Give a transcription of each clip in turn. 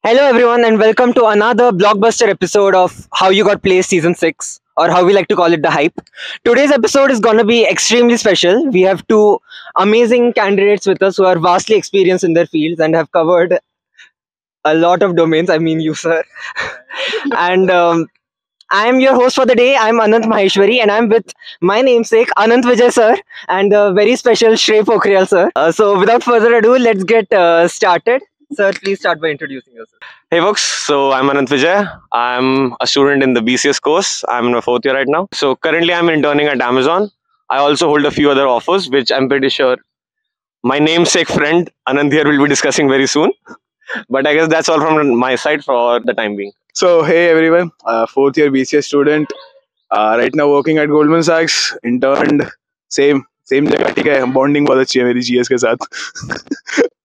Hello, everyone, and welcome to another blockbuster episode of How You Got Placed Season 6, or how we like to call it, The Hype. Today's episode is going to be extremely special. We have two amazing candidates with us who are vastly experienced in their fields and have covered a lot of domains. I mean, you, sir. and I am your host for the day. I'm Anant Maheshwari, and I'm with my namesake, Anant Vijay, sir, and the very special Shrey Pokhriyal, sir. So, without further ado, let's get started. Sir, please start by introducing yourself. Hey folks, so I'm Anant Vijay. I'm a student in the BCS course. I'm in my fourth year right now. So currently I'm interning at Amazon. I also hold a few other offers, which I'm pretty sure my namesake friend Anant here will be discussing very soon. But I guess that's all from my side for the time being. So hey everyone, fourth year BCS student, right now working at Goldman Sachs, interned, same जगह, ठीक है, bonding बहुत अच्छी है मेरी GS के साथ,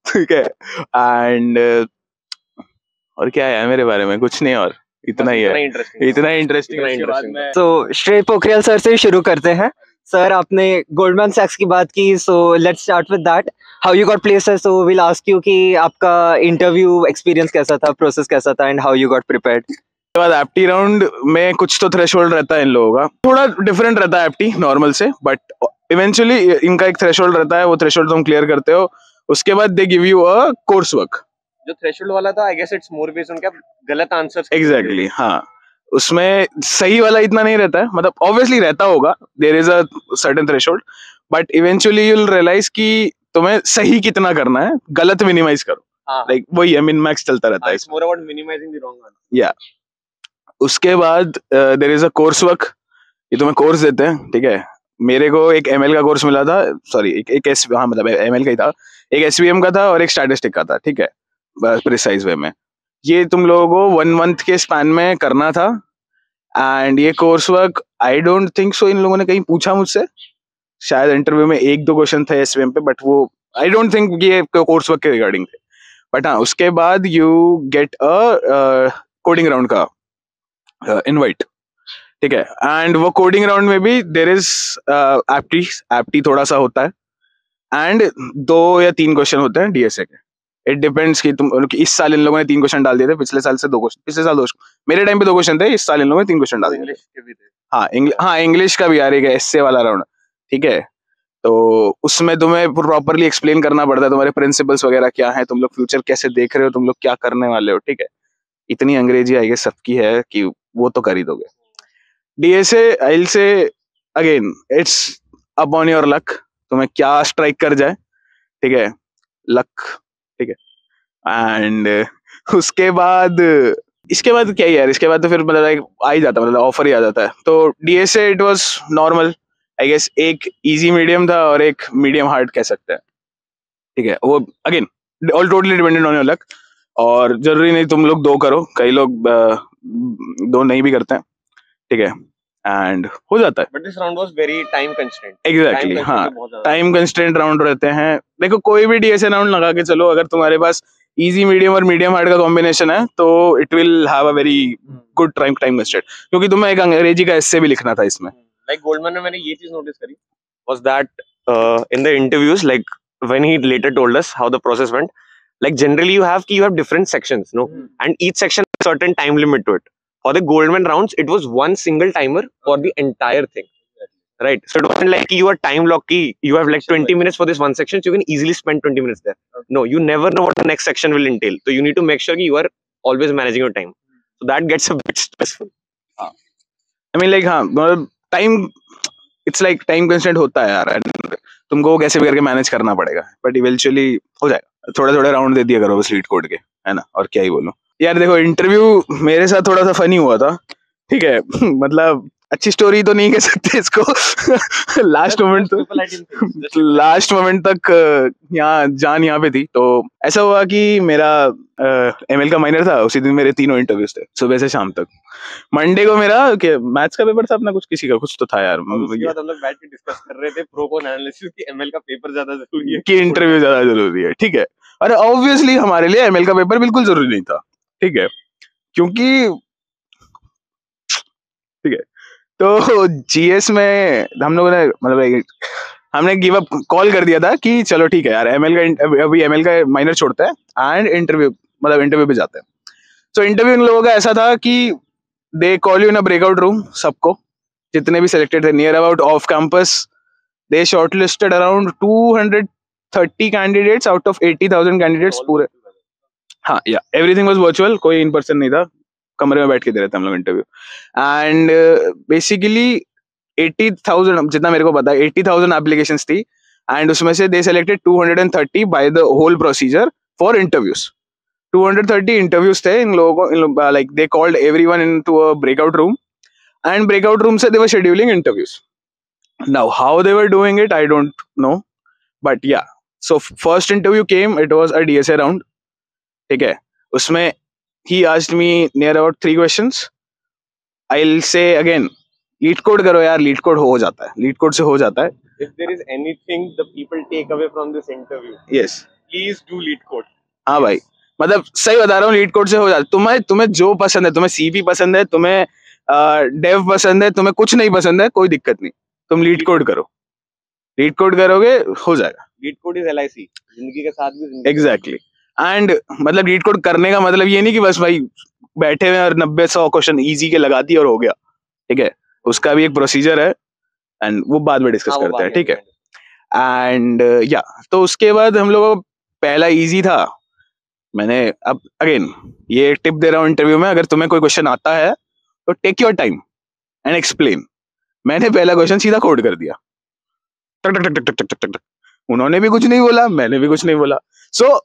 ठीक है, and और क्या है मेरे बारे में, कुछ नहीं, और इतना ही है, इतना इंटरेस्टिंग। So, श्रेय पोखरियाल सर से शुरू करते हैं। सर, आपने गोल्डमैन सैक्स की बात की, so let's start with that. How you got placed है, so we'll ask you कि आपका इंटरव्यू एक्सपीरियंस कैसा था, प्रोसेस कैसा था, and how you got prepared. उसके बाद एप्टी राउंड में कुछ तो थ्रेशोल्ड रहता है इन लोगों का, थोड़ा डिफरेंट रहता है एप्टी नॉर्मल से, बट इवेंचुअली इनका एक थ्रेशोल्ड रहता है, वो थ्रेशोल्ड तुम क्लियर करते हो, उसके बाद they give you a course work. जो थ्रेशोल्ड वाला था, I guess it's more based on क्या गलत आंसर्स। एग्जैक्टली, हाँ, उसमें सही वाला इतना नहीं रहता है, मतलब ऑब्वियसली रहता होगा, there is a certain threshold, but eventually you will realise कि तुम्हें सही कितना करना है, गलत मिनिमाइज करो, लाइक वही है, मिन मैक्स चलता रहता है। It's more about minimizing the wrong answer. या उसके बाद there is a course work, ये तुम्हें कोर्स देते हैं, ठीक है। मेरे को एक एमएल का कोर्स मिला था, सॉरी एक एस, हाँ मतलब एमएल का ही था, एक एसवीएम का था और एक स्टैटिस्टिक का था, ठीक है, प्रिसाइज वे में। ये तुम लोगों को 1 मंथ के स्पैन में करना था, एंड ये course work I don't think so इन लोगों ने कहीं पूछा मुझसे, शायद इंटरव्यू में 1-2 क्वेश्चन थे एसवीएम पे, बट वो आई डोंट थिंक ये कोर्स वर्क के रिगार्डिंग थे। बट हाँ, उसके बाद you get a coding round का इनवाइट, ठीक है, एंड वो कोडिंग राउंड में भी देयर इज एप्टी थोड़ा सा होता है, एंड 2 या 3 क्वेश्चन होते हैं डीएसए के। इट डिपेंड्स कि तुम, इस साल इन लोगों ने 3 क्वेश्चन डाल दिए थे, पिछले साल से 2 क्वेश्चन, पिछले साल 2, मेरे टाइम पे 2 क्वेश्चन थे, इस साल इन लोगों ने 3 क्वेश्चन डाल दिए थे। हाँ, इंग्लिश का भी आ रही है, एस्से वाला राउंड, ठीक है। तो उसमें तुम्हें प्रॉपरली एक्सप्लेन करना पड़ता है, तुम्हारे प्रिंसिपल्स वगैरह क्या है, तुम लोग फ्यूचर कैसे देख रहे हो, तुम लोग क्या करने वाले हो, ठीक है। इतनी अंग्रेजी आई गेस सबकी है कि वो तो कर ही दोगे। DSA I will say again, it's upon your luck, तुम्हें क्या स्ट्राइक कर जाए, ठीक है, लक, ठीक है। एंड उसके बाद, इसके बाद क्या है यार, इसके बाद तो फिर मतलब आ ही जाता, मतलब ऑफर ही आ जाता है। तो DSA it was normal, I guess एक इजी मीडियम था और एक मीडियम हार्ड कह सकते हैं, ठीक है। वो again all totally dependent on your luck, और जरूरी नहीं तुम लोग 2 करो, कई लोग 2 नहीं भी करते हैं, ठीक है, एंड हो जाता है। But this round was very time constraint. Exactly, हाँ, टाइम कंस्ट्रेंट राउंड रहते हैं। देखो, कोई भी डीएसए राउंड लगा के चलो, अगर तुम्हारे पास इजी मीडियम और मीडियम हार्ड का कॉम्बिनेशन है, तो it will have a very good time constraint, क्योंकि तुम्हें एक अंग्रेजी का एस्से भी लिखना था इसमें। लाइक गोल्डमैन में मैंने ये चीज नोटिस करी was that in the interviews, like when he later told us how the process went, like generally you have different sections, no, and each section has a certain time limit to it. For the Goldman rounds, it was one single timer for the entire thing, right? So it wasn't like you are time locked, you have like 20 minutes for this one section, so you can easily spend 20 minutes there. No, you never know what the next section will entail, so you need to make sure you are always managing your time, so that gets a bit stressful. I mean, like, हाँ, मतलब time, it's like time constant होता है यार, and तुमको कैसे भी करके manage करना पड़ेगा, बट इवेंचुअली हो जाएगा। थोड़े राउंड दे दिया करो बस लीड कोड के, है ना, और क्या ही बोलूं यार। देखो, इंटरव्यू मेरे साथ थोड़ा सा फनी हुआ था, ठीक है, मतलब अच्छी स्टोरी तो नहीं कह सकते इसको, लास्ट मोमेंट तक यहाँ जान यहाँ पे थी। तो ऐसा हुआ कि मेरा एमएल का माइनर था, उसी दिन मेरे 3 इंटरव्यूज थे, सुबह से शाम तक। मंडे को मेरा मैथ्स का पेपर था अपना, किसी का कुछ तो था यार, उसके बाद हम लोग बैठ के डिस्कस कर रहे थे प्रो कॉन एनालिसिस कि एमएल का पेपर ज्यादा जरूरी है कि इंटरव्यू ज्यादा जरूरी है, ठीक है। और ऑब्वियसली हमारे लिए एमएल का पेपर बिल्कुल जरूरी नहीं था, ठीक है, क्योंकि, ठीक है, तो जीएस में हम लोगों ने, मतलब हमने गिव अप कॉल कर दिया था कि चलो ठीक है यार, एमएल का अभी एमएल का माइनर छोड़ते हैं एंड इंटरव्यू पे जाते हैं। सो इंटरव्यू इन लोगों का ऐसा था कि they call you in a breakout room, सबको जितने भी सिलेक्टेड थे near about off campus, they shortlisted around 230 candidates out of 80,000 candidates पूरे. हाँ या एवरीथिंग वाज वर्चुअल, कोई इन पर्सन नहीं था, कमरे में बैठ के दे रहे थे हम लोग इंटरव्यू. एंड बेसिकली 80,000 जितना मेरे को पता है 80,000 एप्लीकेशंस थी एंड उसमें से they selected 230 by the whole procedure for interviews. 230 interviews थे इन लोगों को. Like they called everyone into a breakout room and breakout room से they were scheduling interviews. Now how they were doing it I don't know, but yeah so first interview came, it was a DSA round. ठीक है, उसमें he asked me near about 3 questions. I'll say again, leet code करो यार, leet code हो जाता है, leet code से हो जाता है. If there is anything the people take away from this interview, Yes. please do lead code. हाँ भाई, मतलब सही बता रहा हूँ, लीड कोड से हो जाता है. तुम्हें जो पसंद है, तुम्हें सीपी पसंद है, तुम्हें डेव पसंद है, तुम्हें कुछ नहीं पसंद है, कोई दिक्कत नहीं, तुम लीड कोड करो. लीड कोड करोगे हो जाएगा. Lead code is LIC. जिंदगी के साथ भी जिंदगी. एग्जैक्टली. एंड मतलब लीड कोड करने का मतलब ये नहीं कि बस भाई बैठे हुए और 90-100 क्वेश्चन इजी के लगा दिए और हो गया. ठीक है, उसका भी एक प्रोसीजर है एंड वो बाद में डिस्कस करते हैं. ठीक है, एंड या तो उसके बाद हम लोगों को पहला इजी था. मैंने अब अगेन ये टिप दे रहा हूँ इंटरव्यू में, अगर तुम्हें कोई क्वेश्चन आता है तो take your time and explain. मैंने पहला क्वेश्चन सीधा कोड कर दिया, टक टक टक टक टक टक टक. उन्होंने भी कुछ नहीं बोला, मैंने भी कुछ नहीं बोला. सो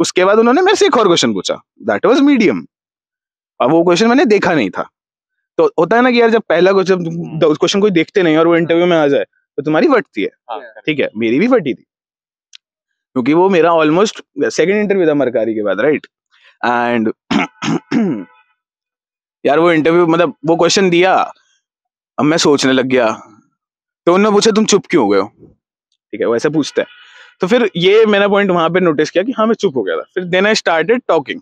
उसके बाद उन्होंने मेरे से एक और क्वेश्चन पूछा, दैट वाज मीडियम. अब वो क्वेश्चन मैंने देखा नहीं था. तो होता है ना कि यार जब पहला क्वेश्चन कोई देखते नहीं और वो इंटरव्यू में आ जाए तो तुम्हारी फटती है. ठीक है, मेरी भी फटी थी क्योंकि वो मेरा ऑलमोस्ट सेकंड इंटरव्यू था मरकारी के बाद, राइट. एंड यार वो इंटरव्यू मतलब वो क्वेश्चन दिया, अब मैं सोचने लग गया. तो उन्होंने पूछा तुम चुप क्यों हो गए हो. ठीक है, वो ऐसे पूछते हैं. तो फिर ये मैंने पॉइंट वहां पे नोटिस किया कि हाँ मैं चुप हो गया था. फिर then I started talking,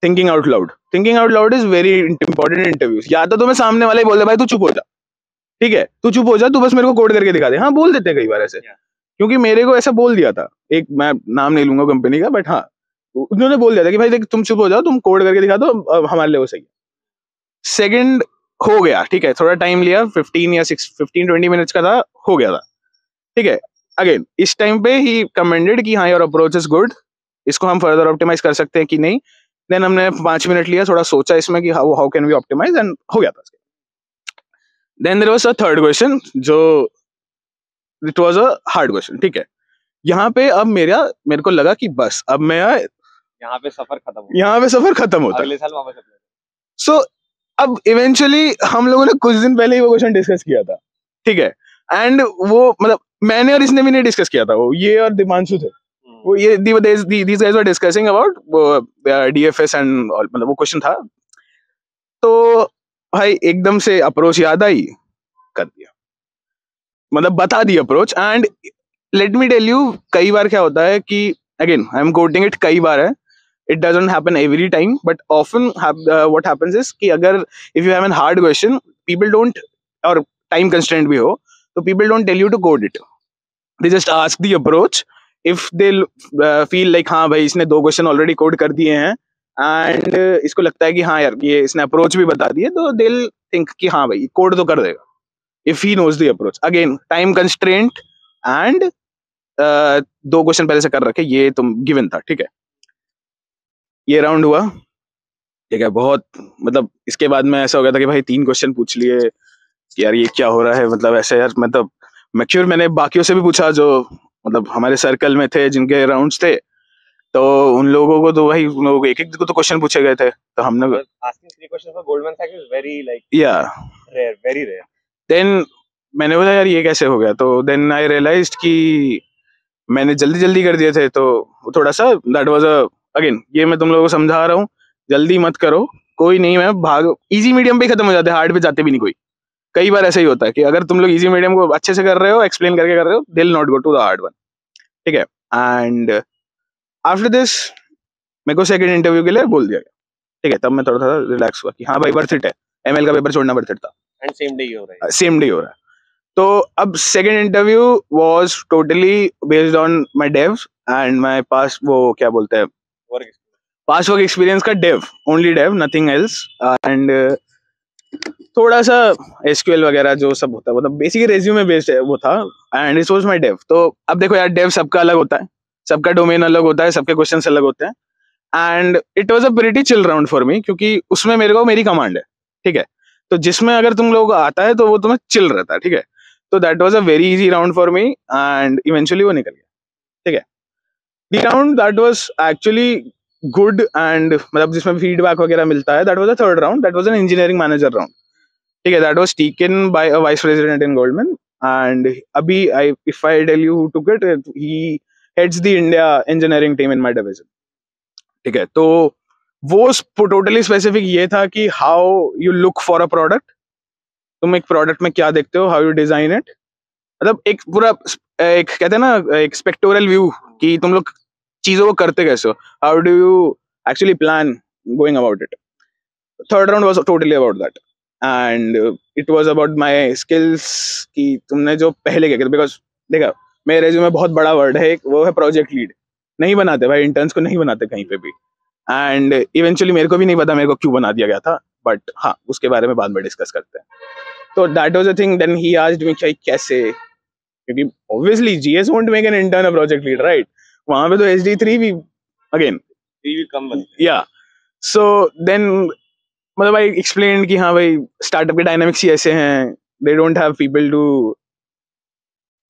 thinking out loud. Thinking out loud is very important interviews. या तो तुम्हें सामने वाले ही बोल दे भाई तू चुप हो जा, ठीक है, तू चुप हो जा, तू बस मेरे को कोड करके दिखा दे. हाँ बोल देते हैं कई बार ऐसे, क्योंकि मेरे को ऐसा बोल दिया था एक, मैं नाम नहीं लूंगा कंपनी का, बट हाँ उन्होंने बोल दिया था कि भाई देख तुम चुप हो जाओ, तुम कोड करके दिखा दो, हमारे लिए वो सही है. सेकंड हो गया, ठीक है, थोड़ा टाइम लिया, 15-20 मिनट्स का था, हो गया था. ठीक है, अगेन इस टाइम पे ही कमेंडेड कि हाँ योर अप्रोच इज गुड, इसको हम फर्दर ऑप्टिमाइज कर सकते हैं कि नहीं. देन हमने 5 मिनट लिया, थोड़ा सोचा इसमें कि how can we optimise, and हो गया था. Then there was a third question जो it was a hard question. ठीक है, यहाँ पे अब मेरे को लगा कि बस अब मैं यहाँ पे सफर खत्म होता है. अगले साल वापस apply. सो अब इवेंचुअली हम लोगों ने कुछ दिन पहले ही वो क्वेश्चन डिस्कस किया था. ठीक है, एंड वो मतलब मैंने और इसने भी नहीं डिस्कस किया था, वो ये और दीपांशु थे, वो ये these guys were discussing about DFS and all, मतलब वो क्वेश्चन था. तो भाई एकदम से अप्रोच याद आई, कर दिया, मतलब बता दी approach. And let me tell you, कई बार क्या होता है कि again I am coding it, कई बार है, it doesn't happen every time, but often what happens is कि अगर if you have a hard question, people don't, or time constraint भी हो, तो people don't tell you to code it, they just ask the approach. If they feel like हाँ भाई इसने 2 question already code कर दिए हैं एंड इसको लगता है कि हाँ यार ये इसने अप्रोच भी बता दी है, तो they'll think कि हाँ भाई कोड तो कर देगा if he knows the approach. Again time constraint and 2 question पहले से कर रखे, ये तुम गिवन था. ठीक है, ये राउंड हुआ. ठीक है, बहुत मतलब इसके बाद में ऐसा हो गया था कि भाई 3 क्वेश्चन पूछ लिए, यार ये क्या हो रहा है, मतलब ऐसे यार, मतलब मैक्योर मैंने बाकियों से भी पूछा जो मतलब हमारे सर्कल में थे जिनके राउंड्स थे, तो उन लोगों को तो भाई उन लोगों को एक को तो क्वेश्चन पूछे गए थे. तो हमने asking 3 questions for Goldman Sachs is very like rare, very rare. Then मैंने बोला यार ये कैसे हो गया. तो देन आई रियलाइज्ड कि मैंने जल्दी कर दिए थे, तो थोड़ा सा दैट वाज अगेन ये मैं तुम लोगों को समझा रहा हूँ, जल्दी मत करो, कोई नहीं, मैं भाग इजी मीडियम पे खत्म हो जाते हैं, हार्ड पे जाते भी नहीं कोई. कई बार ऐसा ही होता है कि अगर तुम लोग इजी मीडियम को अच्छे से कर रहे हो, एक्सप्लेन करके कर रहे हो, they will not go to the hard one. ठीक है, एंड आफ्टर दिस मेरे को सेकंड इंटरव्यू के लिए बोल दिया गया. ठीक है, तब मैं थोड़ा सा रिलैक्स हुआ कि हाँ भाई वर्थ इट है, एमएल का पेपर छोड़ना वर्थ इट था. एंड सेम डे हो रहा है, सेम डे हो रहा है. तो अब second interview was totally based on my devs and my past, वो क्या बोलते हैं, पास्ट वर्क एक्सपीरियंस का dev, only dev, nothing else, and थोड़ा सा एसक्यूएल वगैरह जो सब होता है, मतलब बेसिकली रेज्यूमे बेस्ड वो था, and it was my dev. तो अब देखो यार, डेव सबका अलग होता है, सबका डोमेन अलग होता है, सबके क्वेश्चंस अलग होते हैं, and it was a pretty chill round for मी, क्योंकि उसमें मेरे को मेरी कमांड है, ठीक है. तो जिसमें अगर तुम लोग आता है तो वो तुम्हें चिल रहता है, ठीक है. तो that was a very easy round for me, and eventually वो निकल गया, ठीक है. The round that was actually good, and मतलब जिसमें फीडबैक वगैरह मिलता है, that was the third round, that was an engineering manager round, ठीक है. That was taken by a vice president in Goldman, and अभी I if I tell you who took it, he heads the India engineering team in my division, ठीक है. तो वो totally specific ये था कि how you look for a product, तुम एक प्रोडक्ट में क्या देखते हो, हाउ यू डिजाइन इट, मतलब एक पूरा एक कहते हैं ना एक स्पेक्टोरल व्यू कि तुम लोग चीजों को करते कैसे हो, how do you actually plan going about it. Third round was totally about that, and it was about my skills कि तुमने जो पहले क्या किया, बिकॉज देखा मेरे रेज्यूमे में बहुत बड़ा वर्ड है एक, वो है प्रोजेक्ट लीड. नहीं बनाते भाई, इंटर्न्स को नहीं बनाते कहीं पे भी, एंड इवेंचुअली मेरे को भी नहीं पता मेरे को क्यों बना दिया गया था, बट हाँ उसके बारे में बाद में डिस्कस करते हैं. तो that was a thing. Then he asked me कि कैसे, क्योंकि obviously GS won't make an intern a project lead, right. वहां पे तो एचडी3 भी अगेन कम या. सो देन मतलब आई एक्सप्लेन्ड कि हाँ भाई स्टार्टअप के डायनामिक्स ही ऐसे हैं, they don't have people to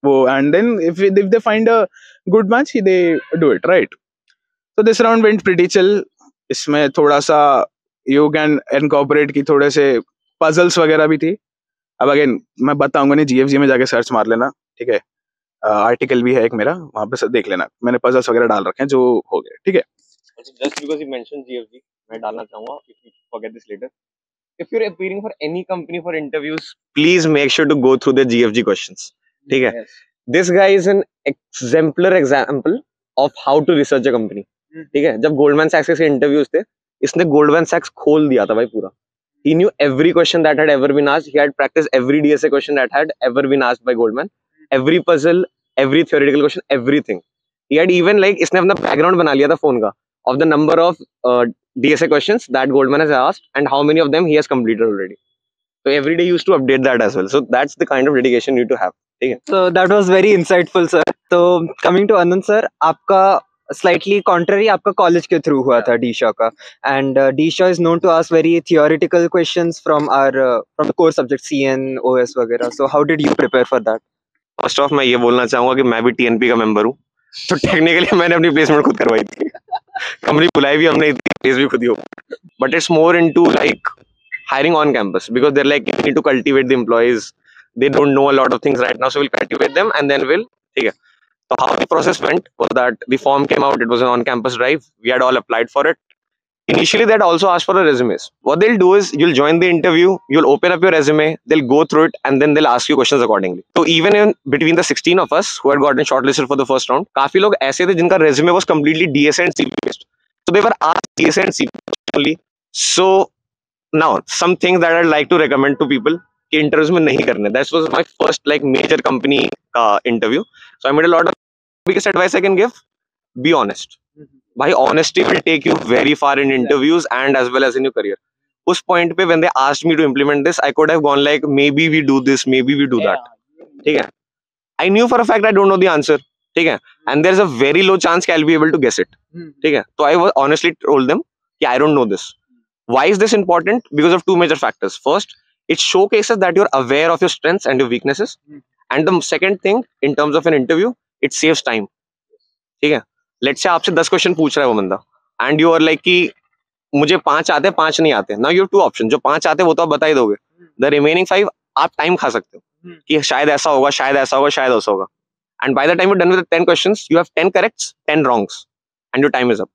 वो, and then if they find a good match they do it, right. So this round went pretty chill. इसमें थोड़ा सा you can incorporate की थोड़े से puzzles वगैरह भी थी. अब अगेन मैं बताऊंगा नहीं, GFG में जाके सर्च मार लेना, ठीक है. आर्टिकल भी है एक मेरा, वहां पे देख लेना, मैंने puzzles वगैरह डाल रखे हैं जो हो गए, ठीक है. Just because you mentioned GFG, मैं डालना चाहूँगा, if you forget this later. If you're appearing for any company for interviews, please make sure to go through the GFG questions. ठीक है. Yes. This guy is an exemplar example of how to research a company. ठीक है. जब Goldman सैक्स के interviews थे, इसने Goldman सैक्स खोल दिया था भाई पूरा. He knew every question that had ever been asked. He had practiced every DSA question that had ever been asked by Goldman. Every puzzle, every theoretical question, everything. He had even like इसने अपना background बना लिया था phone का of the number of DSA questions that Goldman has asked and how many of them he has completed already. So every day he used to update that as well. So that's the kind of dedication you need to have. ठीक है. So that was very insightful, sir. So coming to Anand sir, आपका slightly contrary आपका college के through हुआ था DShaw का, and DShaw is known to ask very theoretical questions from our from the core subject CN, OS वगैरह. So how did you prepare for that? First of मैं ये बोलना चाहूंगा कि मैं भी टीएनपी का मेंबर हूँ, तो टेक्निकली मैंने अपनी प्लेसमेंट खुद करवाई थी. कंपनी बुलाई भी हमने, प्लेस भी खुद ही हो. But it's more into like hiring on campus because they're like you need to cultivate the employees. They don't know a lot of things right now, so we'll cultivate them and then we'll. ठीक है. So how the process went was that the form came out. It was an on-campus drive. We had all applied for it. Initially, they'd also asked for a resumes. What they'll do is you'll join the interview, you'll open up your resume, they'll go through it, and then they'll ask you questions accordingly. So even in between the 16 of us who had gotten shortlisted for the first round, काफी लोग ऐसे थे जिनका resume was completely DSA and CP based. So they were asked DSA and CP only. So now some things that I'd like to recommend to people कि interviews में नहीं करने. That was my first like major company interview. So I made a lot of biggest advice I can give: be honest. भाई honesty will take you very far in interviews and as well as in your career. उस point पे when they asked me to implement this, I could have gone like maybe we do this, maybe we do that. ठीक है. I knew for a fact I don't know the answer. ठीक है. And there's a very low chance कि I'll be able to guess it. ठीक है. So I honestly told them कि I don't know this. Why is this important? Because of two major factors. First, it showcases that you're aware of your strengths and your weaknesses. And the second thing, in terms of an interview, it saves time. ठीक है. Let's say आपसे 10 question पूछ रहा है वो बंदा, and you are like कि मुझे 5 आते हैं, 5 नहीं आते. Now you have two options. जो 5 आते हैं वो तो आप बता ही दोगे. The remaining 5 आप टाइम खा सकते हो कि शायद ऐसा होगा, शायद ऐसा होगा, शायद ऐसा होगा. And by the time you're done with the 10 questions, you have 10 corrects, 10 wrongs, and your time is up.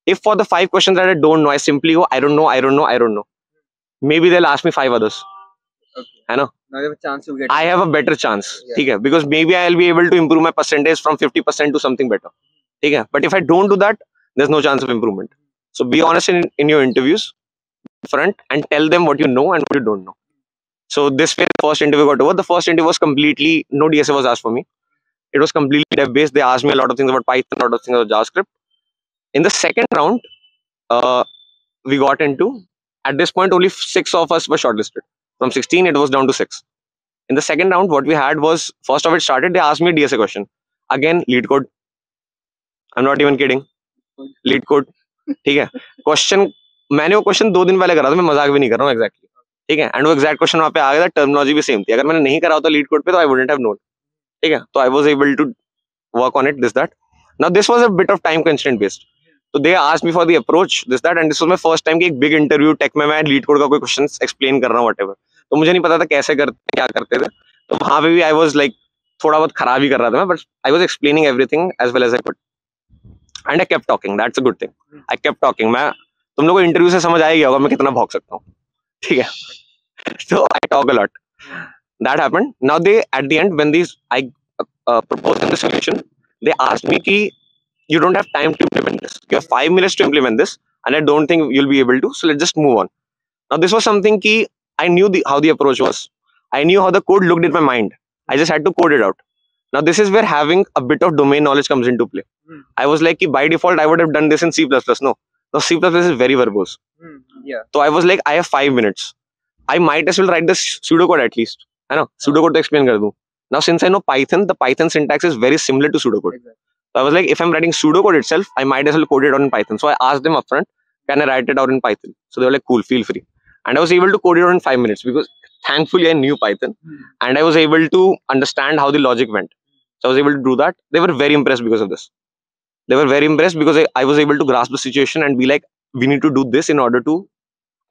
If for the 5 questions that I don't know, I simply go, I don't know, I don't know, I don't know. Maybe they'll ask me 5 others. Okay. I know. Now you have a chance to get. I have a better chance. Yeah. ठीक है. Because maybe I'll be able to improve my percentage from 50% to something better. ठीक है. But if I don't do that, there's no chance of improvement. So be honest in your interviews, front, and tell them what you know and what you don't know. So this way, the first interview got over. The first interview was completely, no DSA was asked for me. It was completely dev based. They asked me a lot of things about Python, a lot of things about JavaScript. In the second round, we got into, at this point only 6 of us were shortlisted. From 16 it was down to 6. In the second round, what we had was, first of it started, they asked me a DSA question. Again, lead code. I'm not even kidding. Lead code. ठीक है. Question, मैंने वो question 2 दिन पहले करा था, मैं मजाक भी नहीं कर रहा हूँ एग्जैक्टली. ठीक है. एंड वो एग्जैक्ट क्वेश्चन वहाँ पे आ गया था, टर्मिनोलॉजी भी सेम थी. अगर मैंने नहीं करा होता लीड कोड पे तो आई वुडंट हैव नोन. ठीक है. तो I was able to work on it, this that. Now this was a bit of time constraint based. तो they asked me for the approach, this that, and this was my first time कि एक big interview take में मैं leet code का कोई question explain कर रहा हूँ व्हाटएवर. तो मुझे नहीं पता था कैसे करते, क्या करते थे. तो वहाँ पे भी आई वाज लाइक थोड़ा बहुत खराब ही कर रहा था मैं, but I was explaining everything as well as I could. And I kept talking, that's a good thing. I kept talking. मैं, तुम लोगों को इंटरव्यू से समझ आ ही गया होगा मैं कितना भौंक सकता हूँ. ठीक है. So I talk a lot. That happened. Now they, at the end, when these I proposed in the solution, they asked me ki you don't have time to implement this. You have 5 minutes to implement this, and I don't think you'll be able to. So let's just move on. Now this was something ki I knew how the approach was. I knew how the code looked in my mind. I just had to code it out. Now this is where having a bit of domain knowledge comes into play. I was like, ki by default I would have done this in C++. No. Now C++ is very verbose. Yeah. So I was like, I have 5 minutes. I might as well write this pseudocode at least. I know pseudocode to explain kar do. Now since I know Python, the Python syntax is very similar to pseudocode. Exactly. So I was like, if I'm writing pseudocode itself, I might as well code it out in Python. So I asked them upfront, can I write it out in Python? So they were like, cool, feel free. And I was able to code it out in 5 minutes because thankfully I knew Python and I was able to understand how the logic went. So I was able to do that. They were very impressed because of this. They were very impressed because I was able to grasp the situation and be like, we need to do this in order to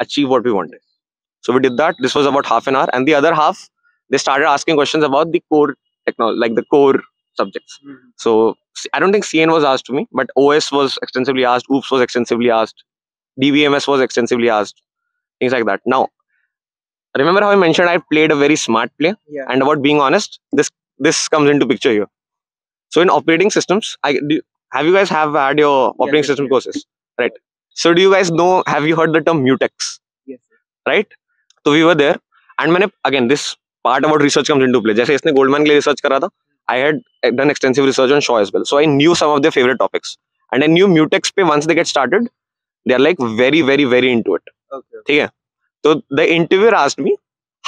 achieve what we wanted. So we did that. This was about half an hour, and the other half they started asking questions about the core technology, like the core subjects. So I don't think CN was asked to me, but OS was extensively asked, OOPS was extensively asked, DBMS was extensively asked, things like that. Now, remember how I mentioned I played a very smart play? Yeah. And about being honest, this comes into picture here. So in operating systems, have you guys had your operating system courses? Right. So do you guys know, have you heard the term mutex? Yes. Right? So we were there, and मैंने, again, this part about research comes into play. जैसे इसने Goldman के लिए research करा था, I had done extensive research on Shaw as well. So I knew some of their favorite topics, and I knew mutex पे once they get started, they are like very, very, very into it. Okay. ठीक है. So the interviewer asked me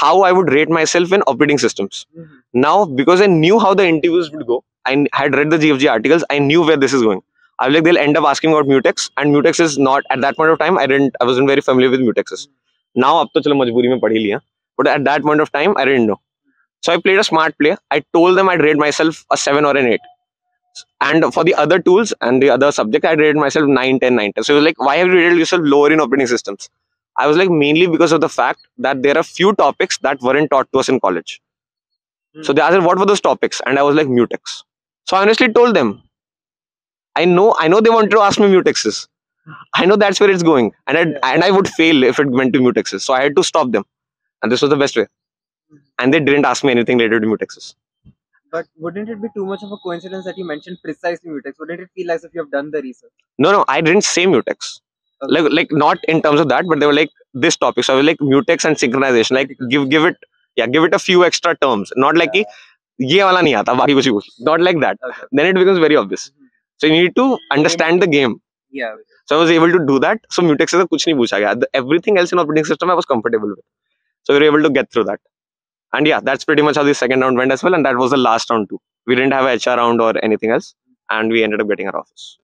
how I would rate myself in operating systems. Now, because I knew how the interviews would go, I had read the GFG articles, I knew where this is going. I was like, they'll end up asking about mutex, and mutex is not, at that point of time, I wasn't very familiar with mutexes. Now, अब तो चलो मजबूरी में पढ़ ही लिया, but at that point of time, I didn't know. So I played a smart play. I told them I'd rate myself a 7 or an 8. And for the other tools and the other subject, I'd rated myself 9, 10, 9, 10. So it was like, why have you rated yourself lower in operating systems? I was like, mainly because of the fact that there are few topics that weren't taught to us in college. So they asked, what were those topics? And I was like, mutex. So I honestly told them, I know they wanted to ask me mutexes. I know that's where it's going, and I would fail if it went to mutexes. So I had to stop them, and this was the best way. And they didn't ask me anything related to mutexes. But wouldn't it be too much of a coincidence that you mentioned precisely mutex? Wouldn't it feel as if you have done the research? No, I didn't say mutex. Okay. Like not in terms of that, but they were like this topic. So I was like mutex and synchronization. Like give it a few extra terms. Not like कि ये वाला नहीं आता, बाकी कुछ भी कुछ. Not like that. Okay. Then it becomes very obvious. So you need to understand the game. Yeah. So I was able to do that. So mutex से कुछ नहीं पूछा गया. Everything else in operating system I was comfortable with. So we were able to get through that. And yeah, that's pretty much how the second round went as well. And that was the last round too. We didn't have a HR round or anything else. And we ended up getting our office.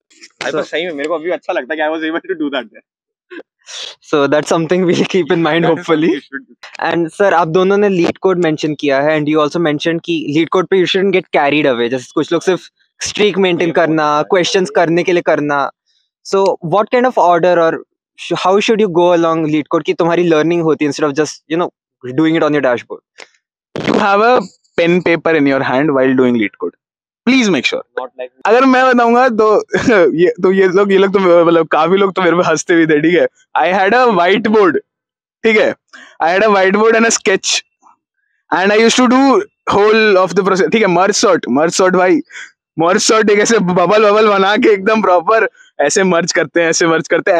So- सही में मेरे को अभी अच्छा लगता है कि I was able to do that there. So that's something we'll keep in mind, hopefully. And sir, आप दोनों ने lead code mention किया है, and you also mentioned कि lead code पे you shouldn't get carried away. जैसे कुछ लोग सिर्फ streak maintain करना, questions करने के लिए करना. So what kind of order or how should you go along lead code कि तुम्हारी learning होती instead of just doing it on your dashboard? You have a pen paper in your hand while doing lead code. Please make sure. Not like अगर मैं बताऊंगा तो ये लोग तो मतलब काफी लोग तो मेरे पे हंसते भी थे, ठीक है. I had a whiteboard, ठीक है. I had a whiteboard and a sketch, and I used to do whole of the process. ठीक है. merge sort भाई, merge sort एक ऐसे बबल बना के एकदम प्रॉपर ऐसे मर्ज करते हैं,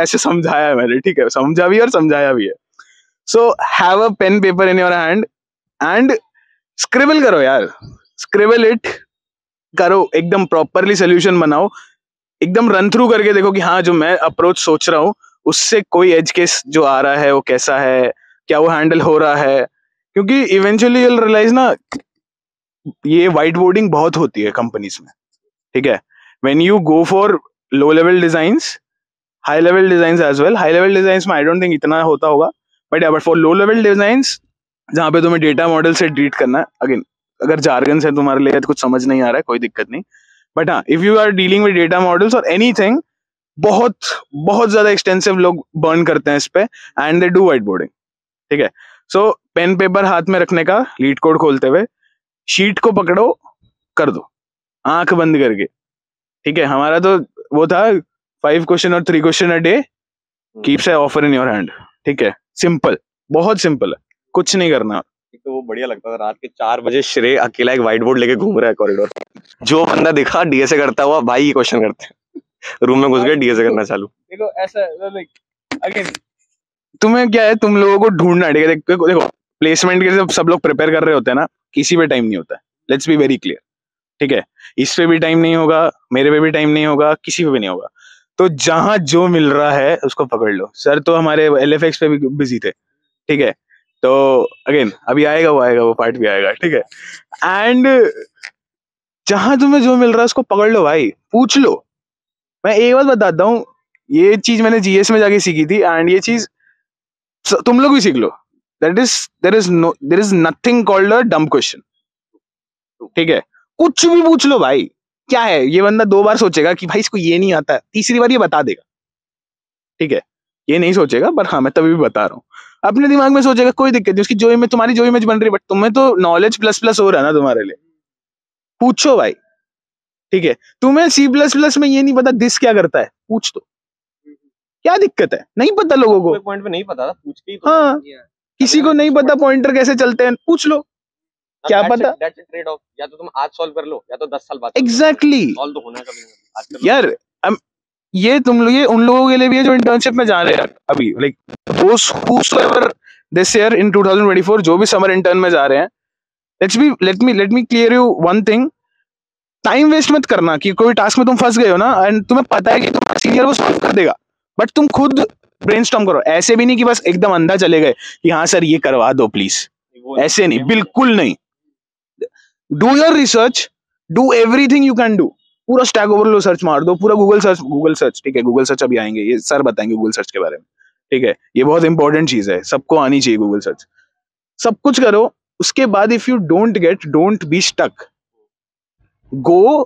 ऐसे समझाया है मैंने, ठीक है. समझा भी और समझाया भी है. So have a pen paper in your hand and scribble करो यार, scribble it करो, एकदम प्रॉपरली सोल्यूशन बनाओ, एकदम रन थ्रू करके देखो कि हाँ जो मैं अप्रोच सोच रहा हूँ उससे कोई एज केस जो आ रहा है वो कैसा है, क्या वो हैंडल हो रहा है, क्योंकि इवेंचुअली यूल रियलाइज ना ये वाइट बोर्डिंग बहुत होती है कंपनीज में, ठीक है. When you go for low level designs, high level designs as well, high level designs में आई डोंट थिंक इतना होता होगा, but for low level designs जहाँ पे तुम्हें डेटा मॉडल से ट्रीट करना है, अगेन अगर जार्गन्स है तुम्हारे लिए तो कुछ समझ नहीं आ रहा है, कोई दिक्कत नहीं, बट हाँ if you are dealing with data models और एनीथिंग, बहुत बहुत ज्यादा एक्सटेंसिव लोग बर्न करते हैं इस पे, and they do white boarding, ठीक है. सो पेन पेपर हाथ में रखने का, लीड कोड खोलते हुए शीट को पकड़ो, कर दो आंख बंद करके, ठीक है. हमारा तो वो था 5 क्वेश्चन और 3 question a day, keeps A offer in your hand, ठीक है. सिंपल, बहुत सिंपल है, कुछ नहीं करना. तो वो बढ़िया लगता था, रात के 4 बजे श्रेय अकेला एक व्हाइट बोर्ड लेके घूम रहा है कॉरिडोर, जो बंदा दिखा डीएसए करता हुआ, भाई ये क्वेश्चन करते हैं, रूम में घुस गए डीएसए करना चालू. देखो ऐसा लाइक अगेन तुम्हें क्या है, तुम लोगों को ढूंढना, ठीक है. देखो प्लेसमेंट के लिए सब लोग प्रिपेयर कर रहे होते हैं ना, किसी पे टाइम नहीं होता है, लेट्स बी वेरी क्लियर, ठीक है. इस पे भी टाइम नहीं होगा, मेरे पे भी टाइम नहीं होगा, किसी पे भी नहीं होगा. तो जहां जो मिल रहा है उसको पकड़ लो. सर तो हमारे एलएफएक्स पे भी बिजी थे, ठीक है. तो अगेन अभी आएगा वो पार्ट भी आएगा, ठीक है. एंड जहां तुम्हें जो मिल रहा है उसको पकड़ लो भाई, पूछ लो. मैं एक बात बताता हूँ, ये चीज मैंने जीएस में जाके सीखी थी, एंड ये चीज तुम लोग भी सीख लो. There is nothing called a dumb question, ठीक है. कुछ भी पूछ लो भाई, क्या है, ये बंदा 2 बार सोचेगा कि भाई इसको ये नहीं आता है, तीसरी बार ये बता देगा, ठीक है. ये नहीं सोचेगा, पर हाँ मैं तभी भी बता रहा हूँ, अपने दिमाग में सोचेगा, कोई दिक्कत नहीं. उसकी जो इमेज, तुम्हारी जो इमेज बन रही है, बट तुम्हें तो नॉलेज प्लस प्लस हो रहा है ना तुम्हारे लिए. पूछो भाई, ठीक है. तुम्हें सी प्लस प्लस में ये नहीं पता दिस क्या करता है, पूछ दो, क्या दिक्कत है. नहीं पता लोगों को, पॉइंट पे नहीं पता था, पूछ के ही तो. हाँ किसी को नहीं पता पॉइंटर कैसे चलते हैं, पूछ लो, क्या पता. दैट्स अ ट्रेड ऑफ, या तो तुम आज सॉल्व कर लो या तो 10 साल बाद. एग्जैक्टली सॉल्व तो होना है कभी ना कभी. यार. ये तुम लोग, ये उन लोगों के लिए भी है जो इंटर्नशिप में जा रहे हैं अभी, like whosoever this year in 2024 जो भी समर इंटर्न में जा रहे हैं, let me clear you one thing. Time waste मत करना कि कोई टास्क में तुम फंस गए हो ना, एंड तुम्हें पता है कि तुम्हारा सीनियर वो सॉल्व कर देगा, बट तुम खुद ब्रेनस्टॉर्म करो. ऐसे भी नहीं कि बस एकदम अंधा चले गए कि हाँ सर ये करवा दो प्लीज, ऐसे नहीं, बिल्कुल नहीं. Do your research, do everything you can do. पूरा स्टैक ओवरफ्लो सर्च मार दो, पूरा गूगल सर्च, ठीक है. गूगल सर्च अभी आएंगे, ये सर बताएंगे गूगल सर्च के बारे में, ठीक है. ये बहुत इंपॉर्टेंट चीज है, सबको आनी चाहिए गूगल सर्च. सब कुछ करो, उसके बाद if you don't be stuck, go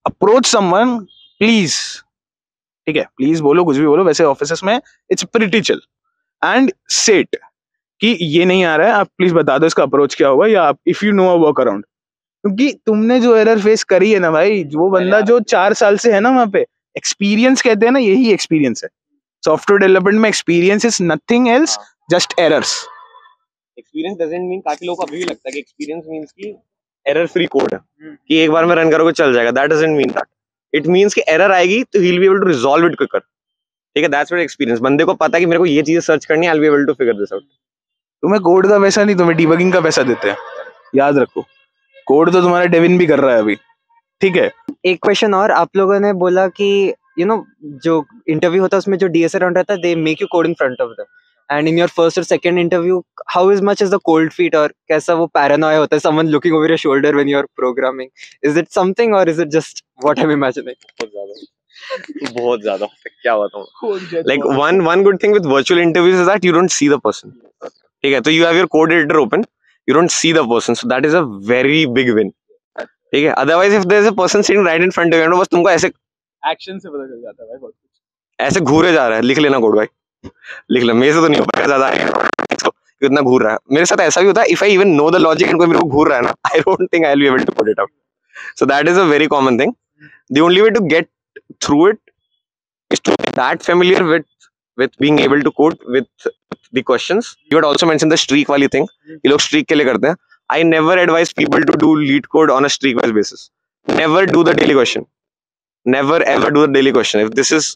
approach someone please, ठीक है. प्लीज बोलो, कुछ भी बोलो. वैसे ऑफिसेस में it's pretty chill, and set कि ये नहीं आ रहा है, आप प्लीज बता दो इसका अप्रोच क्या होगा, या if you know a work around. क्योंकि तुमने जो एरर फेस करी है ना भाई, वो बंदा जो 4 साल से है ना वहां पे, एक्सपीरियंस कहते हैं ना, यही एक्सपीरियंस है. सॉफ्टवेयर डेवलपमेंट में experience is nothing else, just errors. Experience doesn't mean, काफी लोगों को अभी भी लगता है कि एक्सपीरियंस मींस कि एरर फ्री कोड है, कि एक बार में रन करोगे चल जाएगा. That doesn't mean that. It means कि एरर आएगी तो he will be able to resolve it quicker, ठीक है. That's what experience. बंदे को पता है कि मेरे को ये चीजें सर्च करनी है, I will be able to figure this out. तुम्हें कोड का पैसा नहीं, तुम्हें डिबगिंग का पैसा देते हैं, याद रखो. कोड तो तुम्हारा डेविन भी कर रहा है अभी, ठीक है. एक क्वेश्चन और, आप लोगों ने बोला कि जो इंटरव्यू होता है उसमें जो डीएसए राउंड रहता है, they make you code in front of them, and in your first और second interview how is much is the cold feet, और कैसा वो पैरानोया होता है, someone looking over your shoulder when you are programming, is it something और is it just what I am imagining? बहुत ज्यादा क्या बताऊं. Like one good thing with virtual interviews is that you don't see the person, ठीक है. तो you have your code editor open, you don't see the person, so that is a very big win, ठीक है. Otherwise if there is a person sitting right in front of you, बस तुमको ऐसे action से पता चल जाता है भाई, बहुत कुछ. ऐसे घूरे जा रहा है, लिख लेना कोड भाई, लिख ले. मेरे से तो नहीं हो पाएगा ज्यादा, कितना घूर रहा है. मेरे साथ ऐसा भी होता है, if I even know the logic and कोई मेरे को घूर रहा है ना, I don't think I will be able to put it out. So that is a very common thing. The only way to get through it is to be that familiar with being able to code with the questions. You had also mentioned the streak wali thing. ये लोग streak के लिए करते हैं. I never advise people to do lead code on a streak wise basis. Never do the daily question. Never ever do the daily question. If this is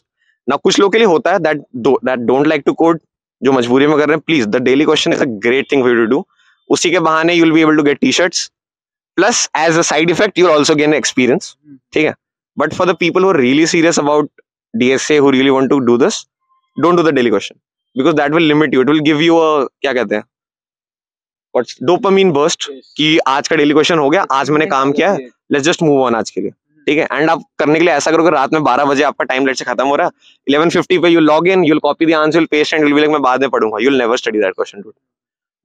now कुछ लोग के लिए होता है that don't like to code, जो मजबूरी में कर रहे हैं, please the daily question is a great thing for you to do. उसी के बहाने you'll be able to get t-shirts. Plus as a side effect you'll also gain experience. ठीक है. But for the people who are really serious about DSA, who really want to do this, don't do the daily question because that will limit you. It will give you a क्या कहते हैं what's dopamine burst कि आज का daily question हो गया, आज मैंने काम किया है, let's just move on आज के लिए, ठीक है. एंड आप करने के लिए ऐसा करोगे रात में 12 बजे आपका टाइम लेट से खत्म हो रहा है, 11:50 पे you log in, you'll copy the answer, you'll paste and you'll be like मैं बाद में पढ़ूंगा. You'll never study that question, dude.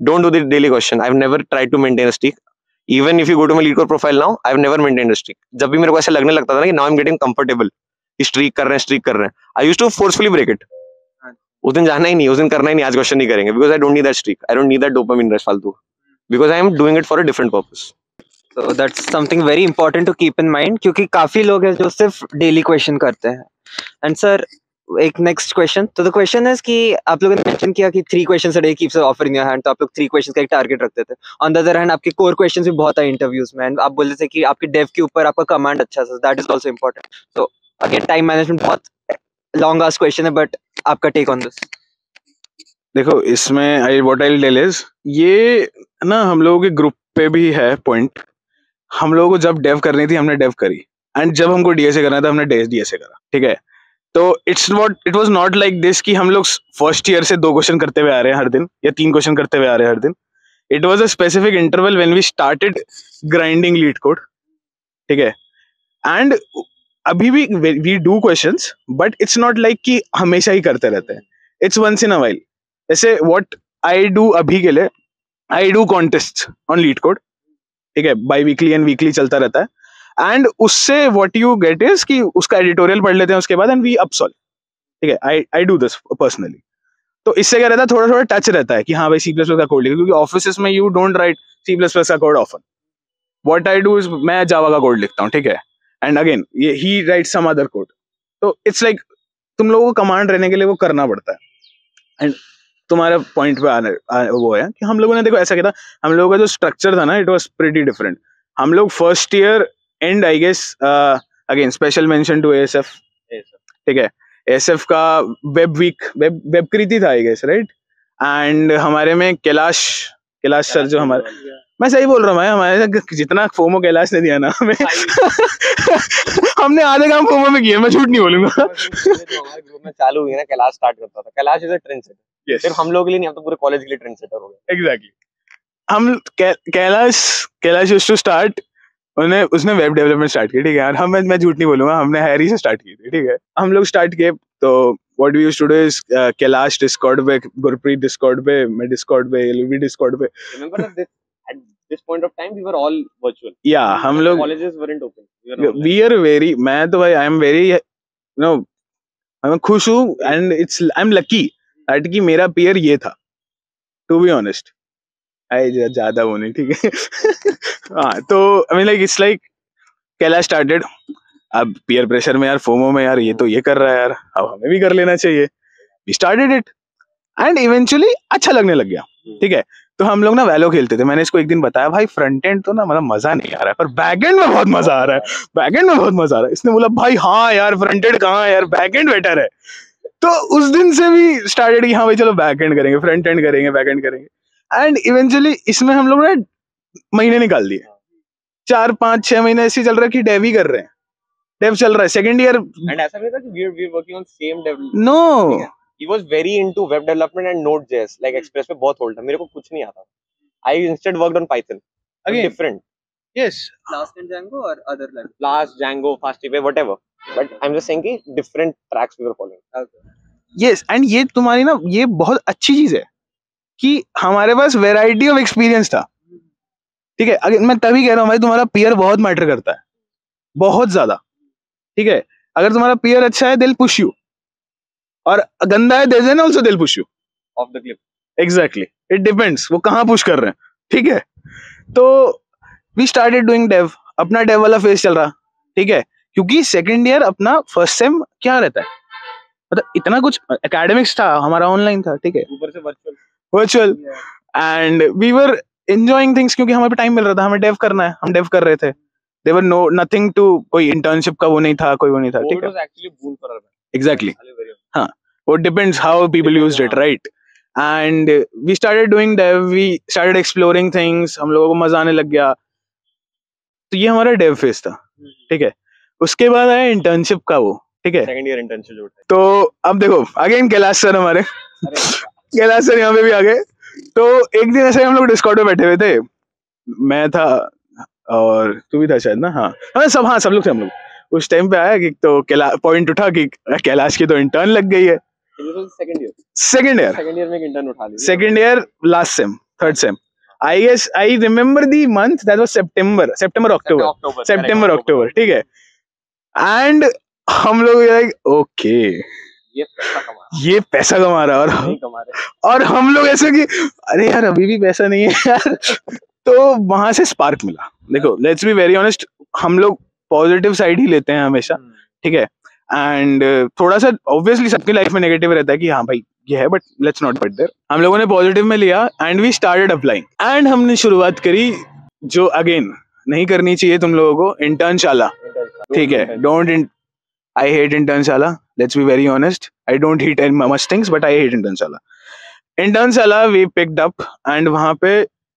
Don't do the daily question. I've never tried to maintain a streak. Even if you go to my lead core profile now, I've never maintained a streak. जब भी मेरे को ऐसा लगने लगता था ना कि now I'm getting comfortable, streak कर रहे हैं, I used to forcefully break it. उस दिन जाना ही नहीं, उस दिन करना ही नहीं, आज क्वेश्चन नहीं करेंगे because I don't need that streak. I don't need that dopamine rush फालतू, because I am doing it for a different purpose. So that's something very important to keep in mind क्योंकि काफी लोग हैं जो सिर्फ daily question करते हैं. And sir एक नेक्स्ट क्वेश्चन, तो द क्वेश्चन है कि आप लोगों ने मेंशन किया कि 3 questions a day keeps offer in your hand, तो आप लोग 3 क्वेश्चंस का एक टारगेट रखते थे. ऑन द अदर हैंड आपके कोर क्वेश्चंस भी बहुत आए इंटरव्यूज में, एंड आप बोल रहे थे कि आपके डेव के ऊपर आपका कमांड अच्छा था, that is also important. So again time management बहुत लॉन्ग आस्क क्वेश्चन है, बट आपका टेक ऑन दिस. देखो इसमें आई टेल इज ये ना हम लोगों के ग्रुप पे भी है पॉइंट. हम लोगों को जब डेव करनी थी हमने डेव करी, एंड जब हमको डीएसए करना था हमने डीएसए करा, ठीक है. तो it was not like this कि हम लोग फर्स्ट ईयर से 2 क्वेश्चन करते हुए आ रहे हैं हर दिन या 3 क्वेश्चन करते हुए आ रहे हैं हर दिन. It was a specific interval when we started grinding LeetCode, ठीक है. एंड अभी भी we do questions, but it's not like कि हमेशा ही करते रहते हैं. It's once in a while. जैसे व्हाट आई डू अभी के लिए, I do contest on LeetCode, ठीक है. बाई वीकली एंड वीकली चलता रहता है. एंड उससे व्हाट यू गेट इज कि उसका एडिटोरियल पढ़ लेते हैं उसके बाद, एंड वी अपसॉल्व, ठीक है. I do this personally. तो इससे क्या रहता है, थोड़ा थोड़ा टच रहता है कि हाँ भाई C++ का कोड लिखो, क्योंकि ऑफिस में यू डोंट राइट C++ का code often. What I do is मैं जावा का कोड लिखता हूँ, ठीक है. एंड अगेन ये ही राइट सम अदर कोड. तो इट्स लाइक तुम लोगों को कमांड रहने के लिए वो करना पड़ता है. एंड तुम्हारे पॉइंट पे आने वो है कि हम लोगों ने देखो ऐसा किया था, हम लोगों का जो स्ट्रक्चर था ना, इट वाज प्रीटी डिफरेंट. हम लोग first year and I guess again special mention to ASF, ठीक है. ASF का वेब कृति था आई गेस, राइट. एंड हमारे में कैलाश सर जो हमारे, मैं सही बोल रहा हूँ भाई, हमारे जितना फोमो कैलाश ने दिया ना हमें हमने आधे काम फोमो में किया, मैं झूठ नहीं बोलूंगा. हमारे ग्रुप में चालू हुई ना, कैलाश स्टार्ट करता था. Kailash is a trend setter. सिर्फ हम लोग के लिए नहीं, हम तो पूरे कॉलेज के लिए ट्रेंड सेटर हो गए. एग्जैक्टली. हम कैलाश यूज्ड टू स्टार्ट, उसने वेब डेवलपमेंट स्टार्ट की, ठीक है. और मैं झूठ नहीं बोलूंगा, हमने हैरी से स्टार्ट की थी, ठीक है. हम लोग स्टार्ट किए तो what we used to do is Kailash Discord पे, गुरप्रीत डिस्कॉर्ड पे, मैं डिस्कॉर्ड पे, एलवी डिस्कॉर्ड पे. Remember that at this point of time we were all virtual. या हम लोग colleges weren't open. we are very, मैं तो भाई आई एम वेरी मैं खुश हूँ, and it's I am lucky that कि मेरा पीयर ये था, टू बी ऑनेस्ट. आई ज्यादा वो नहीं, ठीक है. हाँ, तो I mean like it's like Kailash started. अब पीयर प्रेशर में यार, फोमो में यार, ये तो ये कर रहा है यार, अब हमें भी कर लेना चाहिए. We started it and eventually अच्छा लगने लग गया, ठीक है. तो हम लोग ना वैलो खेलते थे. मैंने इसको एक दिन बताया, भाई फ्रंट एंड तो ना मतलब मजा नहीं आ रहा है, पर बैक एंड में बहुत मजा आ रहा है, बैक एंड में बहुत मजा आ रहा है. इसने बोला भाई हाँ यार फ्रंट एंड कहाँ है यार, बैक एंड बेटर है. तो उस दिन से भी स्टार्टेड कि हाँ भाई चलो बैक एंड करेंगे, फ्रंट एंड करेंगे, बैक एंड करेंगे. एंड इवेंचुअली इसमें हम लोग ने महीने निकाल दिए, 4-5-6 महीने ऐसे चल रहा है कि डेव ही कर रहे हैं, डेव चल रहा है. सेकंड ईयर एंड ऐसा नहीं था कि we were working on same dev. No, he was very into web development and Node.js, like Express पे बहुत होल्ड था. मेरे को कुछ नहीं आता. I instead worked on Python. Again. Different. yes, Flask and Django or other language? Flask, Django, FastAPI, whatever. But I'm just saying कि different tracks we were following. yes. And ये तुम्हारी ना ये बहुत अच्छी चीज है कि हमारे पास वेराइटी ऑफ एक्सपीरियंस था, ठीक है. अगर मैं तभी कह रहा हूँ भाई, तुम्हारा पीयर बहुत मैटर करता है, बहुत ज्यादा, ठीक है. अगर तुम्हारा पीयर अच्छा है दिल पुश यू, और गंदा है देन आल्सो दिल push you Off the cliff. Exactly. It depends वो कहाँ पुश कर रहे हैं, ठीक है. तो वी स्टार्टेड डूइंग डेव, अपना डेव वाला फेज चल रहा, ठीक है. क्योंकि सेकंड ईयर अपना फर्स्ट सेम क्या रहता है, मतलब इतना कुछ एकेडमिक्स था, हमारा ऑनलाइन था, ठीक है, ऊपर से virtual. And we were enjoying things क्योंकि हमें पे टाइम मिल रहा था, हमें डेव करना है, हम डेव कर रहे थे. देयर वर नथिंग टू, कोई इंटर्नशिप का वो नहीं था, कोई वो नहीं था, ठीक है. was actually boon for us. Exactly. हाँ, वो depends how people used it, right. And we started doing dev, we started exploring things, हम लोगों को मजा आने लग गया. तो ये हमारा डेव फेज था, ठीक है. उसके बाद आया इंटर्नशिप का वो, ठीक है। सेकंड ईयर इंटर्नशिप जो होता तो अब देखो अगेन कैलाश सर हमारे कैलाश सर यहाँ पे भी आ गए। तो एक दिन ऐसे हम लोग डिस्कॉर्ड में बैठे हुए थे, मैं था और तू भी था शायद ना। हाँ सब लोग थे हम लोग। उस टाइम पे आया कि तो पॉइंट उठा कि कैलाश की तो इंटर्न लग गई है। है। सेकंड ईयर सेकंड ईयर में एक इंटर्न उठा ली। Second year last sem, third sem. I guess I remember the month that was September October, ठीक है। एंड हम लोग लाइक ओके ये पैसा कमा रहा है और नहीं कमा रहे। और हम लोग ऐसे कि अरे यार अभी भी पैसा नहीं है यार। तो वहां से स्पार्क मिला। देखो लेट्स बी वेरी ऑनेस्ट, हम लोग पॉजिटिव साइड ही लेते हैं हमेशा, ठीक है। एंड थोड़ा सा ऑब्वियसली सबकी लाइफ में नेगेटिव रहता है कि हाँ भाई ये है, but let's not put there. हम लोगों ने पॉजिटिव में लिया and we started applying and हमने शुरुआत करी जो अगेन नहीं करनी चाहिए तुम लोगों को, इंटर्नशाला, ठीक है। Don't I hate internशाला, let's be very honest. I don't hate much things, but I hate Internshala. Internshala we picked up and वहाँ पे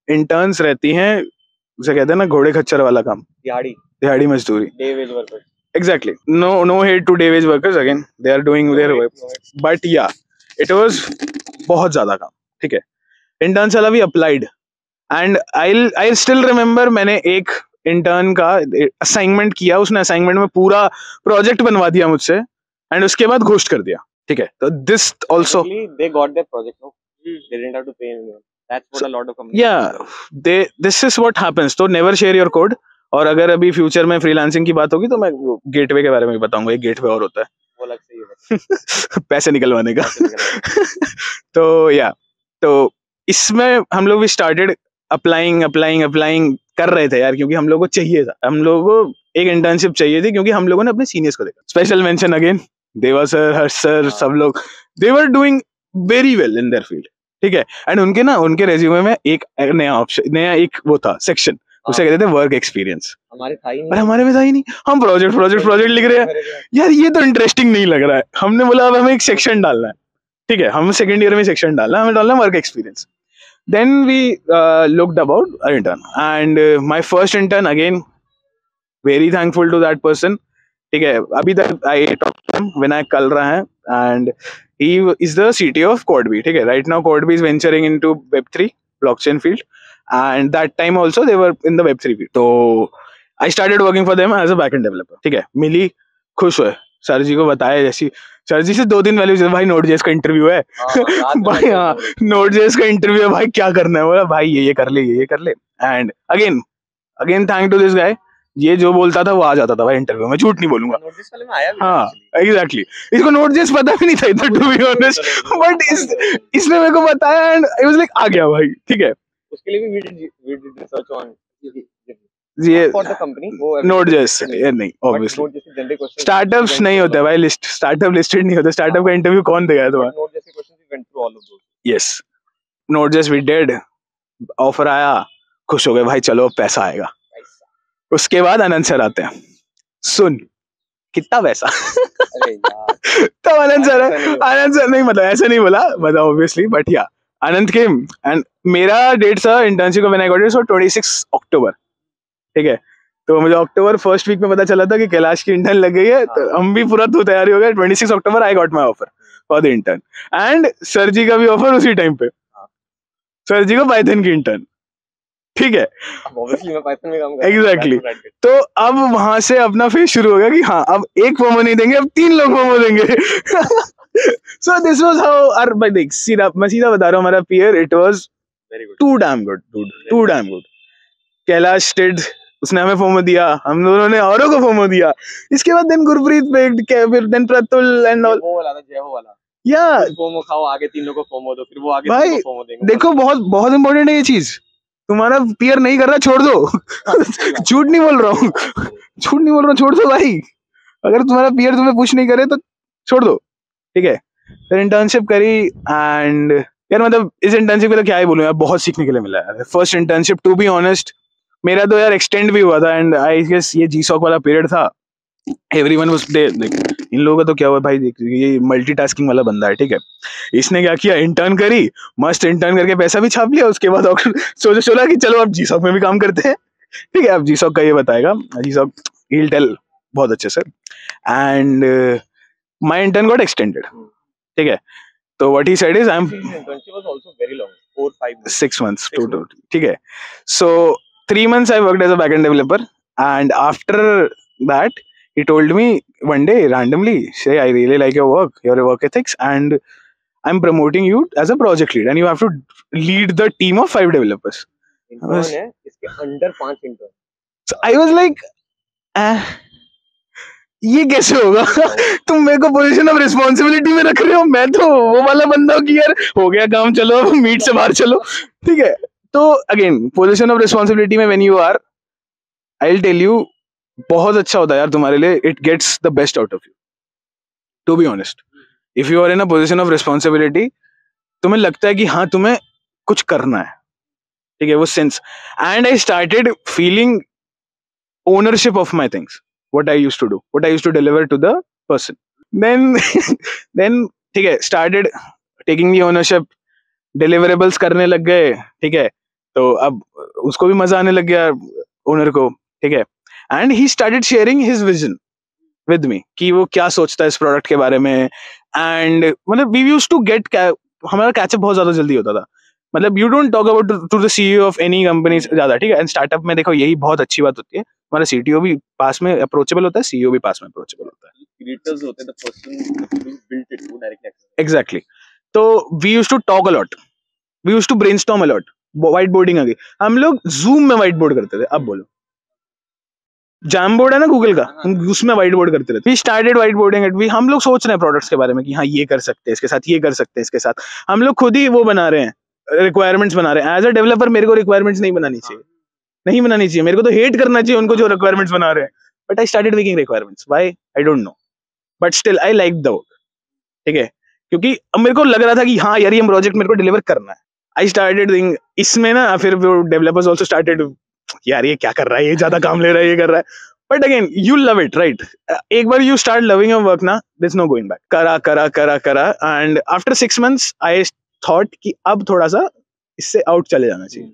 इंटर्न्स रहती हैं, उसे कहते हैं ना घोड़े खच्चर वाला काम, दिहाड़ी मजदूरी, day veg workers. exactly. No hate to day wage workers, again they are doing their work, but yeah it was बहुत ज्यादा काम, ठीक है। Internshala we applied and I'll still remember मैंने एक इंटर्न का असाइनमेंट किया, उसने असाइनमेंट में पूरा प्रोजेक्ट बनवा दिया मुझसे एंड उसके बाद घोस्ट कर दिया, ठीक है। तो this also they got their project, no they didn't have to pay anyone, that's what a lot of companies या दिस इज व्हाट हैपेंस। तो नेवर शेयर योर कोड। और अगर अभी फ्यूचर में फ्रीलांसिंग की बात होगी तो मैं गेटवे के बारे में बताऊंगा। एक गेटवे और होता है वो अलग से ही है पैसे निकलवाने का तो या तो इसमें हम लोग भी स्टार्टेड अप्लाइंग कर रहे थे यार, क्योंकि हम लोगों को चाहिए था, हम लोगों को एक इंटर्नशिप चाहिए थी, क्योंकि हम लोगों ने अपने सीनियर्स को देखा। Special mention again Deva sir, Harsh sir, सब लोग they were doing very well in their field, ठीक है। एंड उनके रेज्यूमे में एक नया एक वो था सेक्शन, उसे कहते थे वर्क एक्सपीरियंस। हमारे था ही नहीं, पर हमारे में था ही नहीं। हम प्रोजेक्ट लिख रहे हैं यार, ये तो इंटरेस्टिंग नहीं लग रहा है। हमने बोला अब हमें एक सेक्शन डालना है, ठीक है। हम सेकंड ईयर में सेक्शन डालना है, हमें डालना work experience. Then we looked about our intern and my first intern, again very thankful to that person, ठीक है। अभी तक I talked to him when I कल रहा है and he is the CTO of Codebee, ठीक है। Right now Codebee is venturing into Web3 blockchain field and that time also they were in the Web3 field. तो I started working for them as a backend developer, ठीक है। मिली, खुश हुए, sir जी को बताया, जैसी सर जी से 2 दिन पहले भाई नोड.जेएस का इंटरव्यू है भाई, हाँ नोड.जेएस का इंटरव्यू है भाई, क्या करना है। बोला भाई ये कर ले and again thank to this guy, ये जो बोलता था वो आ जाता था भाई इंटरव्यू में, झूठ नहीं बोलूंगा। नोटिस वाले में आया भी हाँ एग्जैक्टली, इसको नोड.जेएस पता भी नहीं था इतना, टू बी ऑनेस्ट, बट इसने मेरे को बताया एंड आई वाज लाइक आ गया भाई, ठीक है। उसके लिए भी we did research on ये for the company वो नोड.जेएस नहीं ऑब्वियसली स्टार्टअप्स नहीं होते भाई, स्टार्टअप लिस्टेड नहीं होते। स्टार्टअप का इंटरव्यू कौन देगा तुम्हारा? नोड.जेएस के questions we went through all of those. Yes Node JS we did, offer आया, खुश हो गए भाई, चलो पैसा आएगा। उसके बाद आनंद सर आते हैं, सुन कितना पैसा अरे यार तो आनंद सर नहीं मतलब ऐसे नहीं बोला, मतलब ऑब्वियसली, बट या आनंद केम एंड मेरा डेट था इंटर्नशिप का व्हेन आई गॉट इट, सो 26 अक्टूबर, ठीक है। तो मुझे अक्टूबर फर्स्ट वीक में पता चला था कि कैलाश की इंटर्न लग गई है, तो हम भी पूरा तो तैयारी हो गया। 26 October I got my offer for the intern and sir ji का भी ऑफर उसी टाइम पे, सर जी को पाइथन की इंटर्न, ठीक है। ऑब्वियसली मैं पाइथन में काम कर एग्जैक्टली तो अब वहां से अपना फेज शुरू हो गया कि हाँ अब एक फोमो नहीं देंगे, अब 3 लोग फोमो देंगे। So this was how are भाई, देख मैं सीधा बता रहा हूँ, हमारा peer it was too damn good dude, too damn good. Kailash did, उसने हमें फोमो दिया, हम दोनों ने औरों को फोमो दिया। इसके बाद देन गुरप्रीत पिक्ड, फिर देन प्रतुल एंड ऑल, वो वाला था जय हो वाला, या फोमो खाओ, आगे 3 लोगों को फोमो दो, फिर वो आगे भाई 3 को फोमो देंगे। देखो बहुत इंपॉर्टेंट है ये चीज, तुम्हारा पीयर नहीं कर रहा छोड़ दो। झूठ नहीं बोल रहा हूँ, छोड़ दो भाई। अगर तुम्हारा पीयर तुम्हें पुश नहीं करे तो छोड़ दो, ठीक है। फिर इंटर्नशिप करी एंड यार मतलब इस इंटर्नशिप के लिए क्या ही बोलूं यार, बहुत सीखने के लिए मिला है। First internship to be honest मेरा तो यार एक्सटेंड भी हुआ था एंड आई गेस ये जीसॉक वाला पीरियड था, एवरीवन वाज देख इन लोगों का तो क्या हुआ भाई, ये मल्टीटास्किंग वाला बंदा है, ठीक है। इसने क्या किया, इंटर्न करी, मस्त इंटर्न करके पैसा भी छाप लिया। उसके बाद सोचा कि चलो अब जीसॉक में भी काम करते हैं, ठीक है। अब जीसॉक का ये बताएगा, जीसॉक he'll tell बहुत अच्छे से। And my intern got extended. ठीक है, तो what he said is I'm Internship was also very long, 4-5 months. 6 months total. ठीक है, so 3 months I worked as a backend developer, and after that he told me one day randomly, say I really like your work ethics, and I'm promoting you as a project lead, and you have to lead the team of 5 developers. Intern है, इसके under 5 intern. So I was like, ये कैसे होगा? तुम मेरे को position of responsibility में रख रहे हो, मैं तो वो वाला बंदा हूँ कि यार हो गया काम, चलो अब मीट से बाहर चलो. ठीक है, तो अगेन पोजीशन ऑफ रिस्पॉन्सिबिलिटी में when you are, I will tell you, बहुत अच्छा होता है यार तुम्हारे लिए. It gets the best out of you, to be honest. If you are in a position of responsibility, तुम्हें लगता है कि हाँ तुम्हें कुछ करना है. ठीक है, वो sense. And I started feeling ownership of my things, what I used to do, what I used to deliver to the person. Then ठीक है, started taking the ownership, deliverables करने लग गए. ठीक है, तो अब उसको भी मजा आने लग गया ओनर को. ठीक है, and he started sharing his vision with me कि वो क्या सोचता है इस प्रोडक्ट के बारे में. and मतलब we used to get, हमारा कैचअप बहुत ज्यादा जल्दी होता था. मतलब you don't talk about to the CEO of any company ज्यादा. ठीक है, एंड स्टार्टअप में देखो यही बहुत अच्छी बात होती है, हमारा सीटीओ भी पास में अप्रोचेबल होता है, सीईओ भी पास में अप्रोचेबल होता है. Creators होते हैं, the person who built it, who directly access. Exactly. तो we used to talk a lot, we used to brainstorm a lot. White boarding आ गई, हम लोग जूम में व्हाइट बोर्ड करते थे. अब बोलो, जैम बोर्ड है ना गूगल का, हम उसमें व्हाइट बोर्ड करते रहते. We started whiteboarding at, हम लोग सोच रहे हैं प्रोडक्ट्स के बारे में कि हाँ ये कर सकते हैं इसके साथ, ये कर सकते हैं इसके साथ. हम लोग खुद ही वो बना रहे हैं, रिक्वायरमेंट्स बना रहे हैं. एज अ डेवलपर मेरे को रिक्वायरमेंट्स नहीं बनानी चाहिए, नहीं बनानी चाहिए. मेरे को तो हेट करना चाहिए उनको जो रिक्वायरमेंट्स बना रहे हैं. But I started making requirements. Why I don't know, but still I like the work. ठीक है, क्योंकि अब मेरे को लग रहा था कि हाँ यार ये प्रोजेक्ट मेरे को डिलीवर करना है. आई स्टार्टेड डूइंग इसमें ना, फिर वो डेवलपर्स आल्सो स्टार्टेड, यार ये क्या कर रहा है, ये ज्यादा काम ले रहा है, ये कर रहा है. But again you love it, right? एक बार you start loving your work ना, there is no going back. करा and after 6 months I thought कि अब थोड़ा सा इससे आउट चले जाना चाहिए.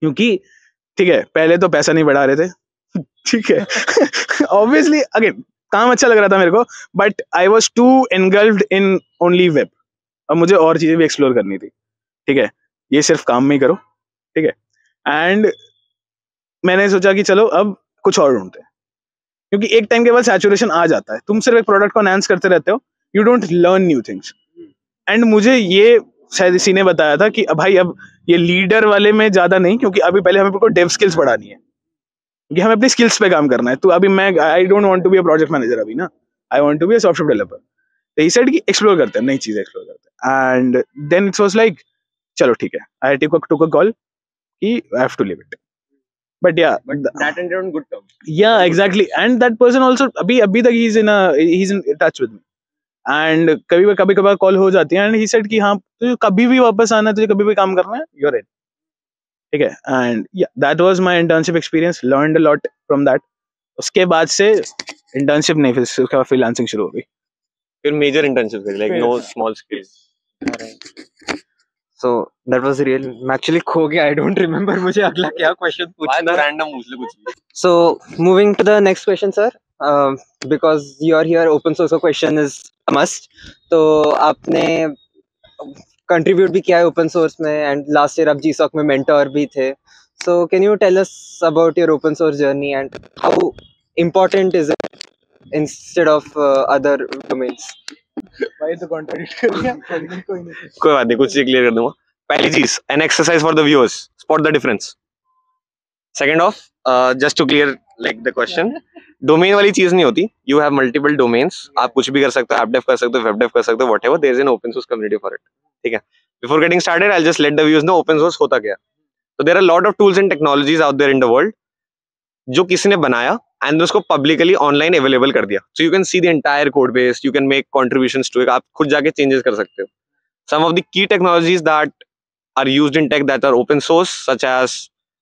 क्योंकि ठीक है, पहले तो पैसा नहीं बढ़ा रहे थे. ठीक है, ऑब्वियसली अगेन काम अच्छा लग रहा था मेरे को, but I was too engulfed in only web. अब मुझे और चीजें भी एक्सप्लोर करनी थी. ठीक है, ये सिर्फ काम में ही करो. ठीक है, एंड मैंने सोचा कि चलो अब कुछ और ढूंढते हैं, क्योंकि एक टाइम के बाद सैचुरेशन आ जाता है. तुम सिर्फ एक प्रोडक्ट को एनहांस करते रहते हो, you don't learn new things. And मुझे ये शायद इसी ने बताया था कि भाई अब ये लीडर वाले में ज्यादा नहीं, क्योंकि अभी पहले हमें को डेव स्किल्स बढ़ानी है, क्योंकि हमें अपनी स्किल्स पे काम करना है. तो अभी मैं I don't want to be a project manager अभी ना, I want to be a software developer. तो ही सेड कि एक्सप्लोर करते हैं, नई चीजें एक्सप्लोर करते हैं. And then it was like चलो ठीक है, आई टुक अ कॉल कि I have to leave it. But या That ended on good terms. या exactly. And that person also अभी तक ही is in touch with me. And कभी कभार कॉल हो जाती है. एंड ही सेड कि हाँ तुझे कभी भी वापस आना है, तुझे कभी भी काम करना है, यू आर इन. ठीक है, एंड या that was my internship experience. Learned a lot from that. उसके बाद से इंटर्नशिप नहीं, फिर उसके बाद फ्रीलांसिंग शुरू हो गई. फिर major internships करी, like no small scale. So that was real. मैं actually खो गया. I don't remember मुझे अगला क्या question पूछना है. Random पूछ ले कुछ भी. So moving to the next question, sir. Because you are here, open source question is a must. तो आपने contribute भी किया है open source में, and last year आप GSOC में mentor भी थे. So can you tell us about your open source journey and how important is it instead of other domains? भाई तो कॉन्ट्रैक्ट कर दिया, कोई नहीं. कोई बात नहीं, कुछ चीज क्लियर कर दूंगा. पहली चीज, an exercise for the viewers, spot the difference. Second off, just to clear like the question, domain वाली चीज नहीं होती. You have multiple domains. आप कुछ भी कर सकते हो, ऐप डेव कर सकते हो, वेब डेव कर सकते हो, whatever. There is an open source community for it. ठीक है, before getting started I will just let the viewers know open source होता क्या. तो there are lot of tools and technologies out there in the world जो किसी ने बनाया and उसको पब्लिकली ऑनलाइन अवेलेबल कर दिया. So you can see the entire code base, you can make contributions to it. आप खुद जाके चेंजेस कर सकते हो. Some of the key technologies that are used in tech that are open source, such as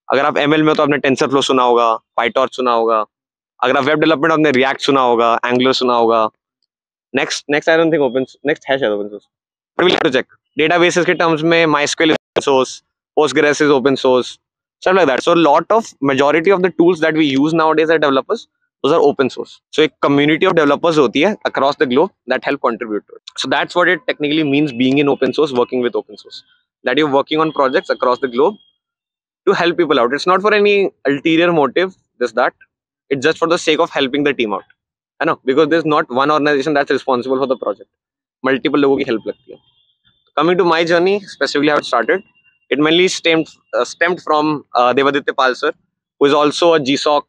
अगर आप ML में तो आपने टेंसरफ्लो सुना होगा, पाइटॉर्च सुना होगा. अगर आप वेब डेवलपमेंट आपने रिएक्ट सुना होगा, एंगुलर सुना होगा. Next I don't think open Next है शायद open source, but we have to check. Databases के टर्म्स में MySQL is open source, Postgres is open source, stuff like that. So a lot of majority of the tools that we use nowadays as developers, those are open source. So a community of developers hoti hai across the globe that help contribute to it. So that's what it technically means being in open source, working with open source, that you're working on projects across the globe to help people out. It's not for any ulterior motive, this that, it's just for the sake of helping the team out. I know, because there's not one organization that's responsible for the project. Multiple लोगों की help लगती है. Coming to my journey, specifically how it started, it mainly stemmed from Devaditya Pal sir, who is also a GSOC,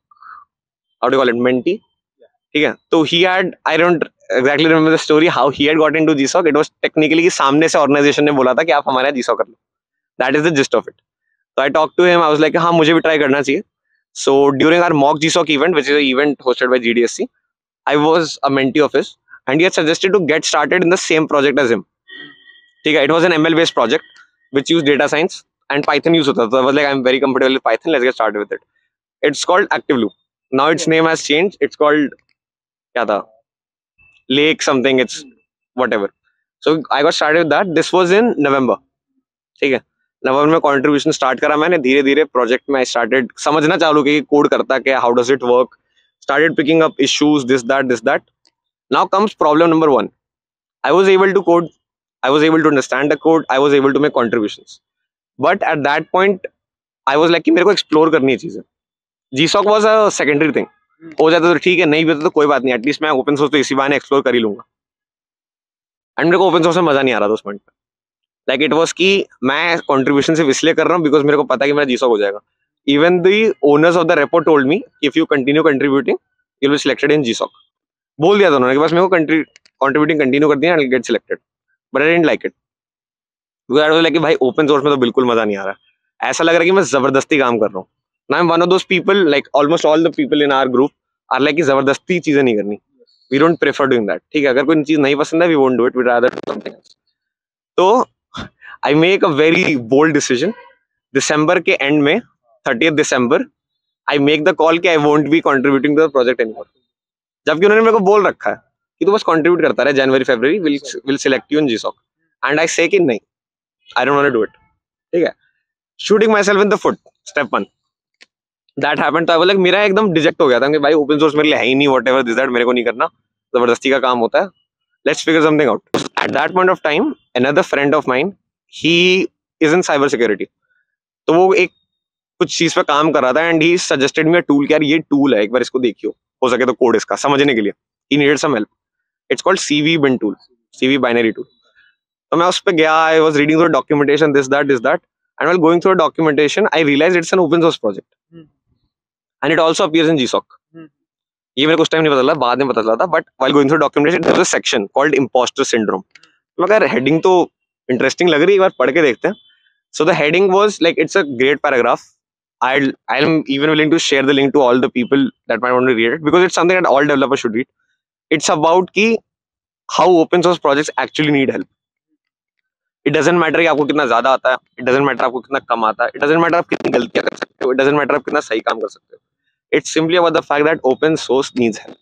how do you call it, mentee. ठीक है, तो he had, I don't exactly remember the story how he had got into GSOC. It was technically कि सामने से organization ने बोला था कि आप हमारे यहाँ GSOC कर लो. That is the gist of it. So I talked to him. I was like, हाँ मुझे भी try करना चाहिए. So during our mock GSOC event, which is an event hosted by GDSC, I was a mentee of his, and he had suggested to get started in the same project as him. Okay, it was an ML based project which used data science and Python use hota. So I was like, I'm very comfortable with Python. Let's get started with it. It's called Active Loop. Now its name has changed. It's called kya tha? Lake something. It's whatever. So I got started with that. This was in November. ठीक है, नवंबर में contribution start करा मैंने. धीरे धीरे project में I started समझना चालू किया कि कोड करता क्या, how does it work. Started picking up issues, this that. Now comes problem number 1. I was able to code, I was able to understand the code, I was able to make contributions. But at that point, I was like कि मेरे को explore करनी है चीजें. GSOC was a secondary thing. हो जाता तो ठीक है, नहीं भी होता तो कोई बात नहीं. एटलीस्ट मैं ओपन सोर्स तो इसी बहाने एक्सप्लोर कर ही लूंगा. एंड मेरे को ओपन सोर्स में मजा नहीं आ रहा था उस पॉइंट पे. लाइक इट वाज कि मैं कंट्रीब्यूशन सिर्फ इसलिए कर रहा हूँ बिकॉज मेरे को पता है कि मेरा GSOC हो जाएगा. Even the owners of the repo told me, if you continue contributing, you'll be selected in GSOC. बोल दिया था उन्होंने कि बस मेरे को contributing continue कर दिया and I'll get selected. But I didn't like it. Because I was like कि भाई open source में तो बिल्कुल मजा नहीं आ रहा. ऐसा लग रहा है कि मैं जबरदस्ती काम कर रहा हूँ. Now I'm one of those people, like almost all the people in our group are like कि जबरदस्ती चीजें नहीं करनी. We don't prefer doing that. ठीक है, अगर कोई चीज नहीं पसंद है, we won't do it. We'd rather do something else. तो I make a very bold decision. December के end में 30th December, I make the call कि I won't be contributing to the project anymore. जबकि उन्होंने मेरे को बोल रखा है कि तू बस contribute करता रहे, January February will select you in GSOC. And I say कि नहीं, I don't want to do it. ठीक है, shooting myself in the foot, step 1. That happened. तो I was like, मेरा एकदम डिजेक्ट हो गया था कि भाई ओपन सोर्स मेरे लिए है ही नहीं, whatever this that, मेरे को नहीं करना, जबरदस्ती का काम होता है. Let's figure something out. At that point of time, another friend of mine, he is in cyber security. तो वो एक कुछ चीज पे काम कर रहा था and he suggested me a tool कि यार ये टूल है, एक बार इसको देखियो, हो सके तो कोड इसका समझने के लिए. He needed some help. It's called CV bin tool, CV binary tool. तो मैं उस पे गया. I was reading through documentation, this that and while going through documentation I realized it's an open source project and it also appears in GSOC. ये मेरे को उस time नहीं पता चला, बाद में पता चला था. But while going through documentation there was a section called imposter syndrome. मगर हेडिंग तो इंटरेस्टिंग लग रही है, एक बार पढ़ के देखते हैं. So the heading was like, it's a great paragraph. I'm even willing to share the link to all the people that might want to read it because it's something that all developers should read. It's about कि how open source projects actually need help. It doesn't matter कि आपको कितना ज्यादा आता है. It doesn't matter आपको कितना कम आता है. It doesn't matter आप कितनी गलतियां कर सकते हो. It doesn't matter आप कितना सही काम कर सकते हो. It's simply about the fact that open source needs help.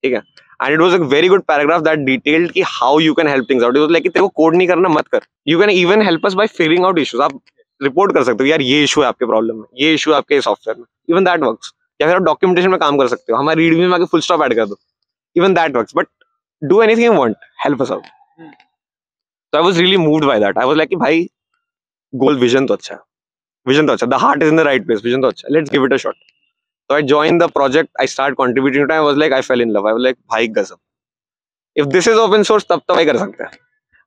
ठीक है. And it was a very good paragraph that detailed कि how you can help things out. It was like कि तेरे को कोड नहीं करना, मत कर. You can even help us by figuring out issues. आप रिपोर्ट कर सकते हो यार ये इशू है आपके प्रॉब्लम में, ये इशू है आपके सॉफ्टवेयर में. Even that works. या फिर आप डॉक्यूमेंटेशन में काम कर सकते हो, हमारे रीडमी में आके फुल स्टॉप ऐड कर दो. Even that works. But do anything you want, help us out. तो I was really moved by that. I was like कि भाई गोल, विजन तो अच्छा है, विजन तो अच्छा, the heart is in the right place, vision तो अच्छा, let's give it a shot. तो I join the project, I start contributing. I was like, I fell in love. I was like भाई गजब, if this is open source तब तो भाई कर सकते हैं.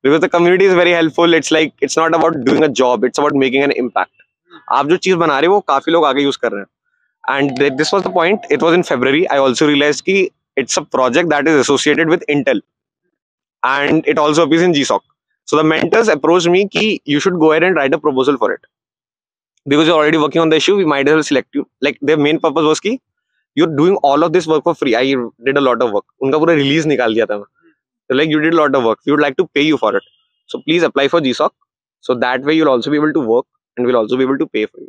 Because the community is very helpful. It's like, it's not about doing a job, it's about making an impact. आप जो चीज बना रहे हो वो काफी लोग आगे यूज कर रहे हैं. And this was the point. It was in February. I also realized कि it's a project that is associated with Intel, and it also appears in GSOC. So the mentors approached me कि you should go ahead and write a proposal for it because you're already working on the issue. We might as well select you. Like their main purpose was कि you're doing all of this work for free. I did a lot of work. उनका पूरा release निकाल दिया था मैं. So like you did a lot of work. We would like to pay you for it. So please apply for GSOC. So that way you'll also be able to work and we'll also be able to pay for you.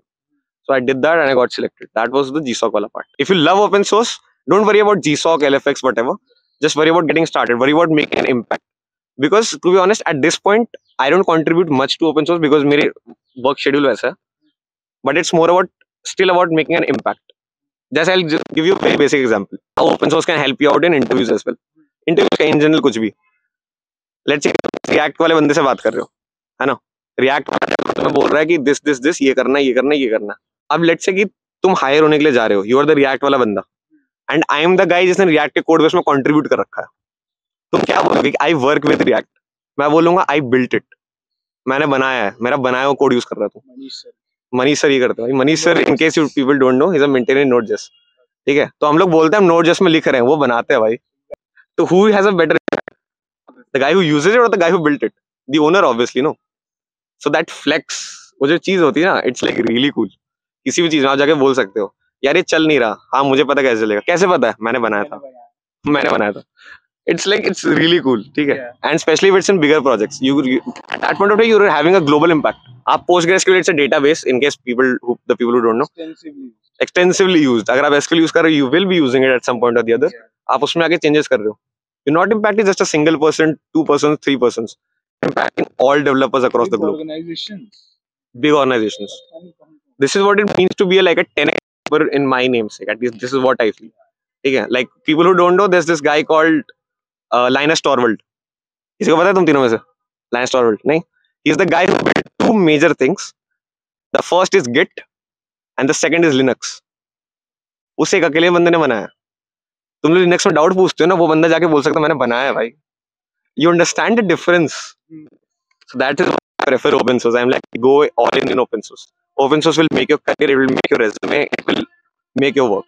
So I did that and I got selected. That was the GSOC wala part. If you love open source, don't worry about GSOC, LFX, whatever. Just worry about getting started. Worry about making an impact. Because to be honest, at this point, I don't contribute much to open source because मेरे work schedule वैसा है. But it's more about, still about making an impact. Just I'll just give you a very basic example. how open source can help you out in interviews as well. Interviews का in general कुछ भी. Let's say React वाले बंदे से बात कर रहे हो, है ना? React वाला तुम्हें बोल रहा है कि this ये करना ये करना ये करना. अब let's say कि तुम हायर होने के लिए जा रहे हो, you are the React वाला बंदा, and I am the guy जिसने React के कोड बेस में कंट्रीब्यूट कर रखा है. तुम क्या बोलोगे? I work with React. मैं बोलूंगा I built it. मैंने बनाया है, मेरा बनाया हुआ कोड यूज कर रहा था. मनीष सर ये करते हैं. Manish sir, in case you people don't know, he's a maintainer in Node.js. ठीक है, तो हम लोग बोलते हैं हम Node.js में लिख रहे हैं, वो बनाते हैं भाई. तो who has a better, the guy who uses it or the guy who built it? The owner obviously, no? So that flex, वो जो चीज होती है ना, it's like really cool. किसी भी चीज में आप जाके बोल सकते हो यार ये चल नहीं रहा, हाँ मुझे पता कैसे चलेगा. कैसे पता है? मैंने बनाया था. It's like it's really cool, ठीक है. And especially if it's in bigger projects, you at that point of time you're having a global impact. आप PostgreSQL, it's a database, in case the people who don't know, extensively used. अगर आप SQL use कर रहे हो, you will be using it at some point or the other. आप उसमें आके changes कर रहे हो. You're not impacting just a single person, 2 persons, 3 persons. You're impacting all developers across the globe. Big organizations. This is what it means to be like a 10x in my namesake. At least this is what I feel. Okay? Like people who don't know, there's this guy called Linus Torvald. किसी को पता है तुम तीनों में से? Linus Torvald? नहीं? He's the guy who built 2 major things. The first is Git and the second is Linux. उसे एक अकेले बंदे ने बनाया. तुम लोग लिनक्स में डाउट पूछते हो ना, वो बंदा जाके बोल सकता है मैंने बनाया है भाई. You understand the difference. So that is why I prefer open source. I'm like, go all in open source. Open source will make your career, it will make your resume, it will make your work,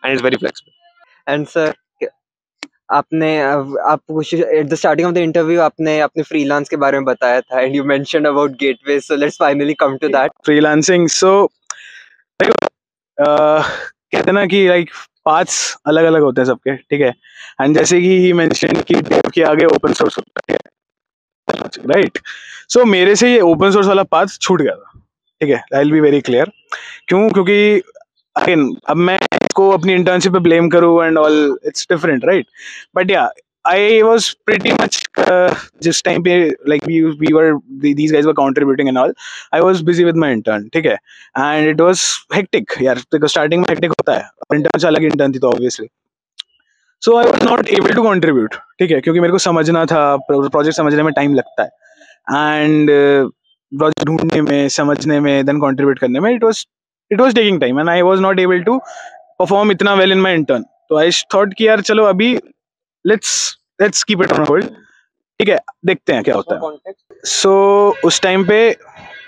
and it's very flexible. And sir, आपने आप at the starting of the interview आपने अपने freelance के बारे में बताया था, and you mentioned about Gateway. So let's finally come to that. Freelancing. So कहते हैं ना कि like पाथ्स अलग अलग होते हैं सबके, ठीक है. एंड जैसे कि ही मेंशन कि डेव के आगे ओपन सोर्स होता है, राइट. सो मेरे से ये ओपन सोर्स वाला पाथ छूट गया था, ठीक है. I will be very clear. क्योंकि अगेन अब मैं इसको अपनी इंटर्नशिप पे ब्लेम करूँ and all, it's different, right. But या I was pretty much जिस टाइम पे like we were these guys were contributing and all, I was busy with my intern, ठीक है. And it was hectic यार, देखो starting में hectic होता है. इंटर्न अलग इंटर्न थी तो obviously. So I was not able to contribute, ठीक है, क्योंकि मेरे को समझना था, प्रोजेक्ट समझने में टाइम लगता है. एंड प्रोजेक्ट ढूंढने में, समझने में, देन कंट्रीब्यूट करने में, it was taking time and I was not able to perform इतना well in my intern. तो I thought कि यार चलो अभी let's keep it on hold, ठीक है, देखते हैं क्या होता है. So उस टाइम पे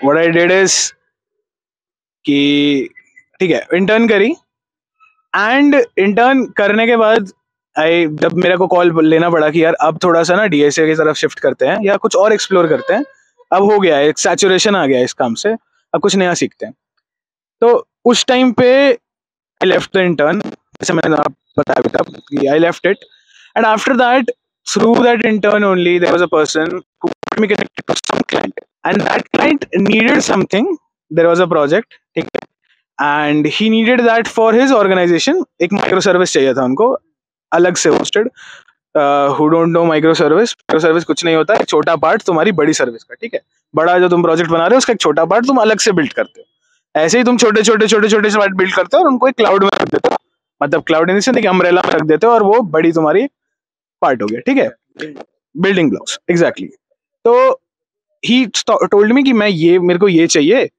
what I did is कि ठीक है इंटर्न करी, एंड इंटर्न करने के बाद जब मेरे को कॉल लेना पड़ा कि यार अब थोड़ा सा ना डीएसए की तरफ शिफ्ट करते हैं या कुछ और एक्सप्लोर करते हैं, अब हो गया एक सैचुरेशन आ गया इस काम से, अब कुछ नया सीखते हैं. तो उस टाइम पे आई लेफ्ट द इंटर्न, जैसे मैंने बताया बेटा कि I left it. And after that, through that intern only, there was a person who got me connected to some client, and that client needed something. There was a project, and he needed that for his organization. एक microservice चाहिए था उनको, अलग से hosted. Who don't know microservice? Microservice कुछ नहीं होता है, एक छोटा पार्ट तुम्हारी बड़ी सर्विस का, ठीक है. बड़ा जो तुम प्रोजेक्ट बना रहे हो उसका एक छोटा पार्ट तुम अलग से बिल्ड करते हो. ऐसे ही तुम छोटे से पार्ट बिल्ड करते हो और उनको एक क्लाउड में रख देते हो, मतलब क्लाउड इन एक अम्ब्रेला में रख देते हो, और वो बड़ी तुम्हारी पार्ट हो गया, ठीक है. Building blocks, exactly. तो ही टोल्ड मी कि मेरे को ये चाहिए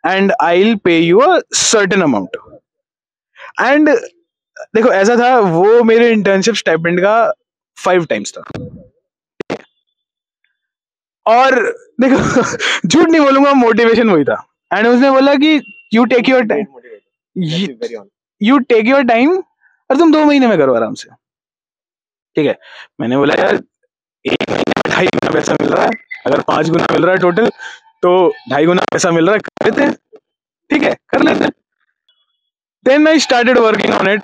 and I will pay you a certain amount. And देखो ऐसा था, वो मेरे इंटर्नशिप स्टाइपेंड का 5 टाइम्स था. और देखो झूठ नहीं बोलूंगा, मोटिवेशन वही था. एंड उसने बोला कि यू टेक योर टाइम और तुम 2 महीने में करो आराम से, ठीक है. मैंने बोला यार 1 महीने में 2.5 गुना पैसा मिल रहा है, अगर 5 गुना मिल रहा है टोटल तो 2.5 गुना पैसा मिल रहा है, कर लेते हैं, ठीक है, कर लेते हैं. Then I started working on it.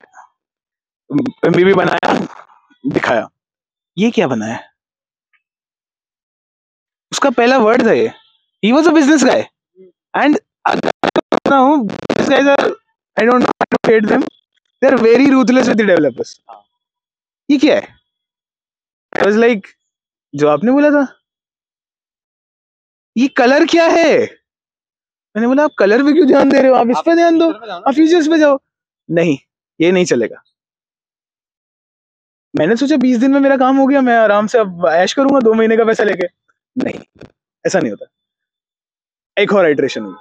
MBB बनाया, दिखाया, ये क्या बनाया, उसका पहला वर्ड था ये. He was a business guy, and these guys are, I don't know how to hate them, they are very ruthless with the developers. ये क्या है? I was like, जो आपने बोला था, ये कलर क्या है? मैंने बोला आप कलर पे क्यों ध्यान दे रहे हो, आप इस पे ध्यान दो, आप फीचर्स पे जाओ. नहीं, ये नहीं चलेगा. मैंने सोचा 20 दिन में मेरा काम हो गया, मैं आराम से अब ऐश करूंगा 2 महीने का पैसा लेके। नहीं, ऐसा नहीं होता। एक और आइटरेशन हुई।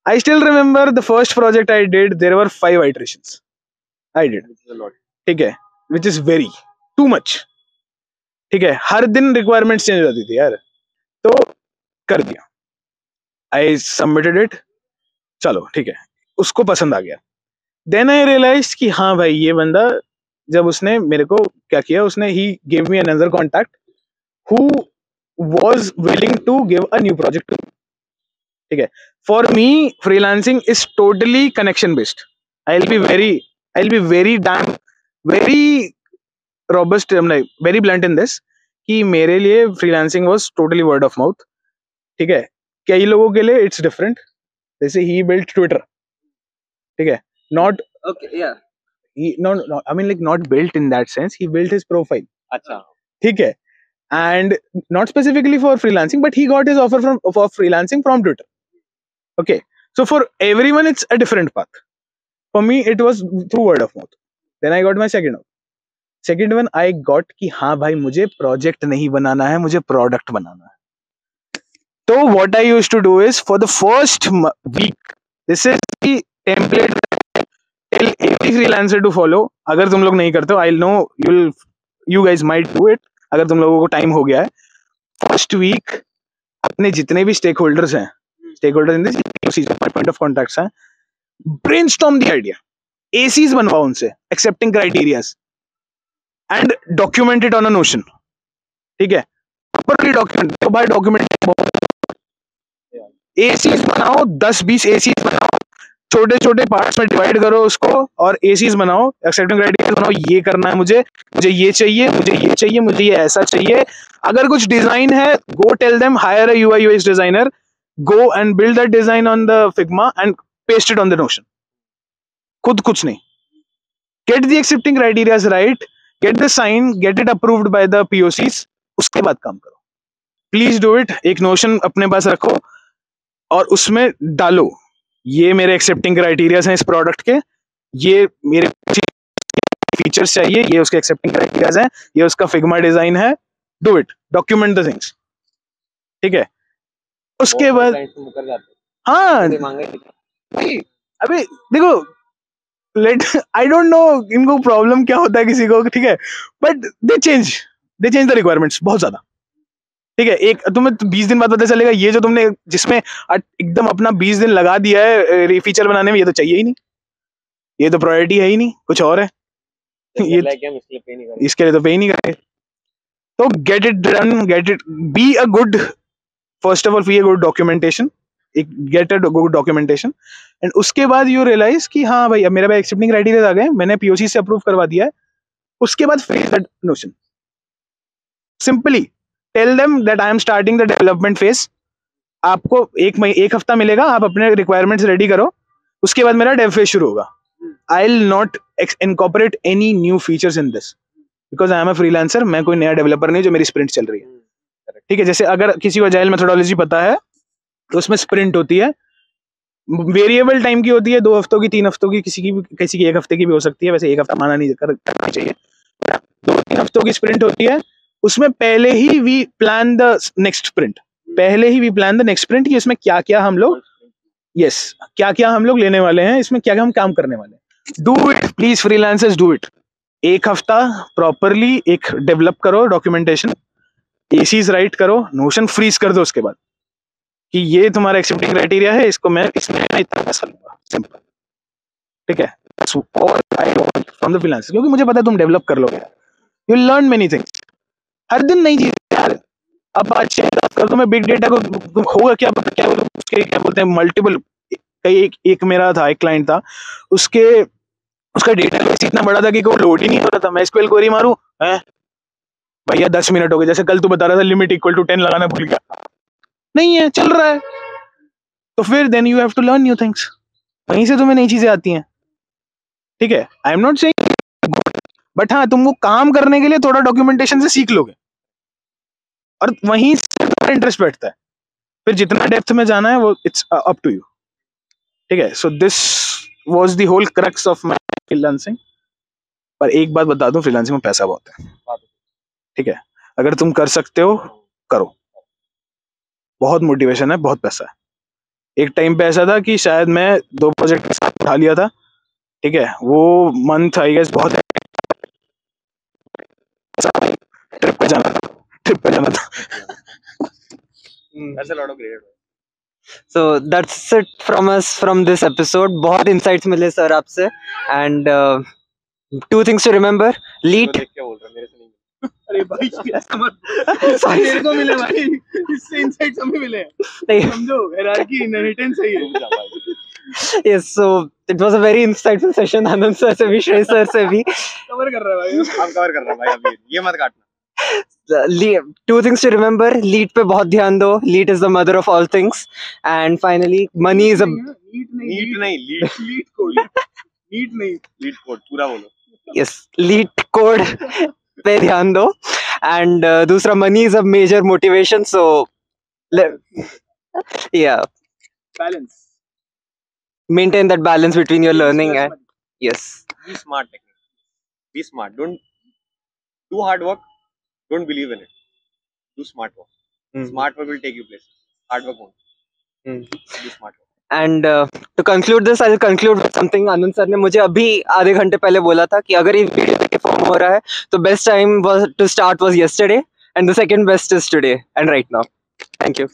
I still remember the first project I did, there were 5 iterations I did, ठीक है, which is very too much, ठीक है। हर दिन रिक्वायरमेंट्स चेंज हो जाती थी यार, तो कर दिया, आई सबमिटेड इट, चलो ठीक है, उसको पसंद आ गया। देन आई रियलाइज कि हाँ भाई ये बंदा, जब उसने मेरे को क्या किया, उसने ही give me another contact who was willing to give a new project, ठीक है। For me freelancing is totally connection based. I will be very damn very robust, very blunt in this, कि मेरे लिए freelancing was totally word of mouth, ठीक है। कई लोगों के लिए इट्स डिफरेंट, जैसे ही बिल्ट ट्विटर, ठीक है, not Okay, yeah. no, I mean like not built in that sense, he built his profile, अच्छा, ठीक है, and not specifically for freelancing, but he got his offer for freelancing from Twitter, okay. So for everyone it's a different path. For me it was through word of mouth. Then I got my second one I got कि हाँ भाई मुझे project नहीं बनाना है, मुझे product बनाना है। तो what I used to do is for the first week, this is the template tell every freelancer to follow. अगर तुम लोग नहीं करते हो, I know you guys might do it, अगर तुम लोगों को टाइम हो गया है। फर्स्ट वीक अपने जितने भी स्टेक होल्डर्स हैं, stakeholder in this point of contacts हैं, ब्रेनस्टॉर्म द आइडिया, एसीज बनवाओ उनसे, accepting criterias, and document it on a Notion, ठीक है। प्रॉपर्ली डॉक्यूमेंट, तो भाई डॉक्यूमेंट एसीज बनाओ, 10-20 एसीज बनाओ, छोटे छोटे पार्ट्स में डिवाइड करो उसको, और एसीज बनाओ, एक्सेप्टिंग क्राइटेरिया बनाओ, ये करना है मुझे ये चाहिए, मुझे ये चाहिए, मुझे ये ऐसा चाहिए। अगर कुछ डिजाइन है, go tell them hire a UI UX designer, go and build that design on the Figma and paste it on the Notion. खुद कुछ नहीं, get the accepting criterias right, get the sign, get it approved by the POCs, उसके बाद काम करो। Please do it. एक Notion अपने पास रखो और उसमें डालो, ये मेरे एक्सेप्टिंग क्राइटेरियाज हैं इस प्रोडक्ट के, ये मेरे फीचर्स चाहिए, ये उसके एक्सेप्टिंग क्राइटेरियाज हैं, ये उसका फिग्मा डिजाइन है, do it, document the things, ठीक है। उसके बाद हाँ भाई, अबे देखो, लेट आई डोंट नो इनको प्रॉब्लम क्या होता है किसी को, ठीक है, but they change the requirements बहुत ज्यादा, ठीक है। एक तुम्हें 20 दिन बाद पता चलेगा ये जो तुमने जिसमें एकदम अपना 20 दिन लगा दिया है फीचर बनाने में, ये तो चाहिए ही नहीं, ये तो प्रायोरिटी है ही नहीं, कुछ और है, ये इसके लिए तो पे ही नहीं करेंगे। तो get it done, get it, be a good, first of all be a good documentation, get a good documentation, and उसके बाद यू रियलाइज कि हाँ भाई अब मेरे पास एक्सेप्टिंग क्राइटेरिया आ गए, मैंने पीओसी से अप्रूव करवा दिया है। उसके बाद phrase that Notion, simply tell them that I am starting the development phase, आपको एक हफ्ता मिलेगा, आप अपने रिक्वायरमेंट्स रेडी करो, उसके बाद मेरा डेव फेज शुरू होगा। I will not incorporate any new features in this, because I am a freelancer, मैं कोई नया डेवलपर नहीं जो मेरी स्प्रिंट चल रही है, ठीक है। जैसे अगर किसी को अजाइल मेथोडोलॉजी पता है तो उसमें स्प्रिंट होती है, वेरिएबल टाइम की होती है, 2 हफ्तों की, 3 हफ्तों की, किसी की 1 हफ्ते की भी हो सकती है, वैसे 1 हफ्ता माना नहीं करना चाहिए, 2-3 हफ्तों की स्प्रिंट होती है। उसमें पहले ही we plan the next sprint, कि इसमें क्या क्या हम लोग, यस, क्या क्या हम लोग लेने वाले हैं, इसमें क्या क्या हम काम करने वाले हैं। Do it please freelancers, do it. 1 हफ्ता प्रॉपरली एक डेवलप करो डॉक्यूमेंटेशन, एसीज राइट करो, नोशन फ्रीज कर दो उसके बाद कि ये तुम्हारा एक्सेप्टिंग क्राइटेरिया है, इसको मैं इसमें इतना पैसा लूंगा, सिंपल, ठीक है। और I want from the freelancer, क्योंकि मुझे पता है तुम डेवलप कर लोगे, यू लर्न मेनी थिंग्स। हर दिन नई चीज यार, अब आज कर दो, मैं बिग डेटा को होगा क्या बोलते हैं मल्टीपल, एक मेरा था, एक क्लाइंट था, उसका डेटाबेस इतना बड़ा था कि कोई लोड ही नहीं हो रहा था। मैं एसक्यूएल क्वेरी मारूं, भैया 10 मिनट हो गए, जैसे कल तू बता रहा था लिमिट इक्वल टू 10 लगाना भूल गया, नहीं है, चल रहा है। तो फिर then you have to learn new things, वहीं से तुम्हें नई चीजें आती हैं, ठीक है। I am not saying, but हाँ तुम वो काम करने के लिए थोड़ा डॉक्यूमेंटेशन से सीख लोगे और वहीं से तुम्हारा इंटरेस्ट बैठता है, फिर जितना डेप्थ में जाना है वो इट्स अप टू यू, ठीक है। So this was the whole crux of my freelancing, पर एक बात बता दूं, फ्रीलांसिंग में पैसा बहुत है, ठीक है? अगर तुम कर सकते हो करो, बहुत मोटिवेशन है, बहुत पैसा है। एक टाइम पे ऐसा था कि शायद मैं 2 प्रोजेक्ट उठा लिया था, ठीक है? वो मंथ आई गेस बहुत ट्रिप पे जाना था, That's a lot of great. So that's it from us from this episode. बहुत insights मिले सर आपसे, and 2 things to remember: lead. देख के बोल रहा मेरे से नहीं। अरे भाई ऐसा मत, Sorry. मेरे को मिले भाई, इससे इनसाइट्स हमें मिले हैं, नहीं. समझो हायरार्की इनहेरिटेंस है ये। Yes, so it was a very insightful session. Anand sir से भी, श्रेय सर से भी. कवर कर रहा है भाई, हम कवर कर रहे हैं भाई, अभी ये मत काटना। 2 things to remember: lead पे बहुत ध्यान दो. Lead is the mother of all things. And finally, money is a need नहीं, लीड कोड पूरा बोलो। yes, lead code पे ध्यान दो. And दूसरा, money is a major motivation. So yeah, balance, maintain that balance between your learning and yes. Be smart, technically. Be smart. Don't do hard work. Don't believe in it. Do smart work. Smart work will take you places. Hard work won't. Do smart work. And to conclude this, I'll conclude with something Anand sir ने मुझे अभी आधे घंटे पहले बोला था कि अगर ये वीडियो पे फॉर्म हो रहा है तो best time was to start was yesterday and the second best is today and right now. Thank you.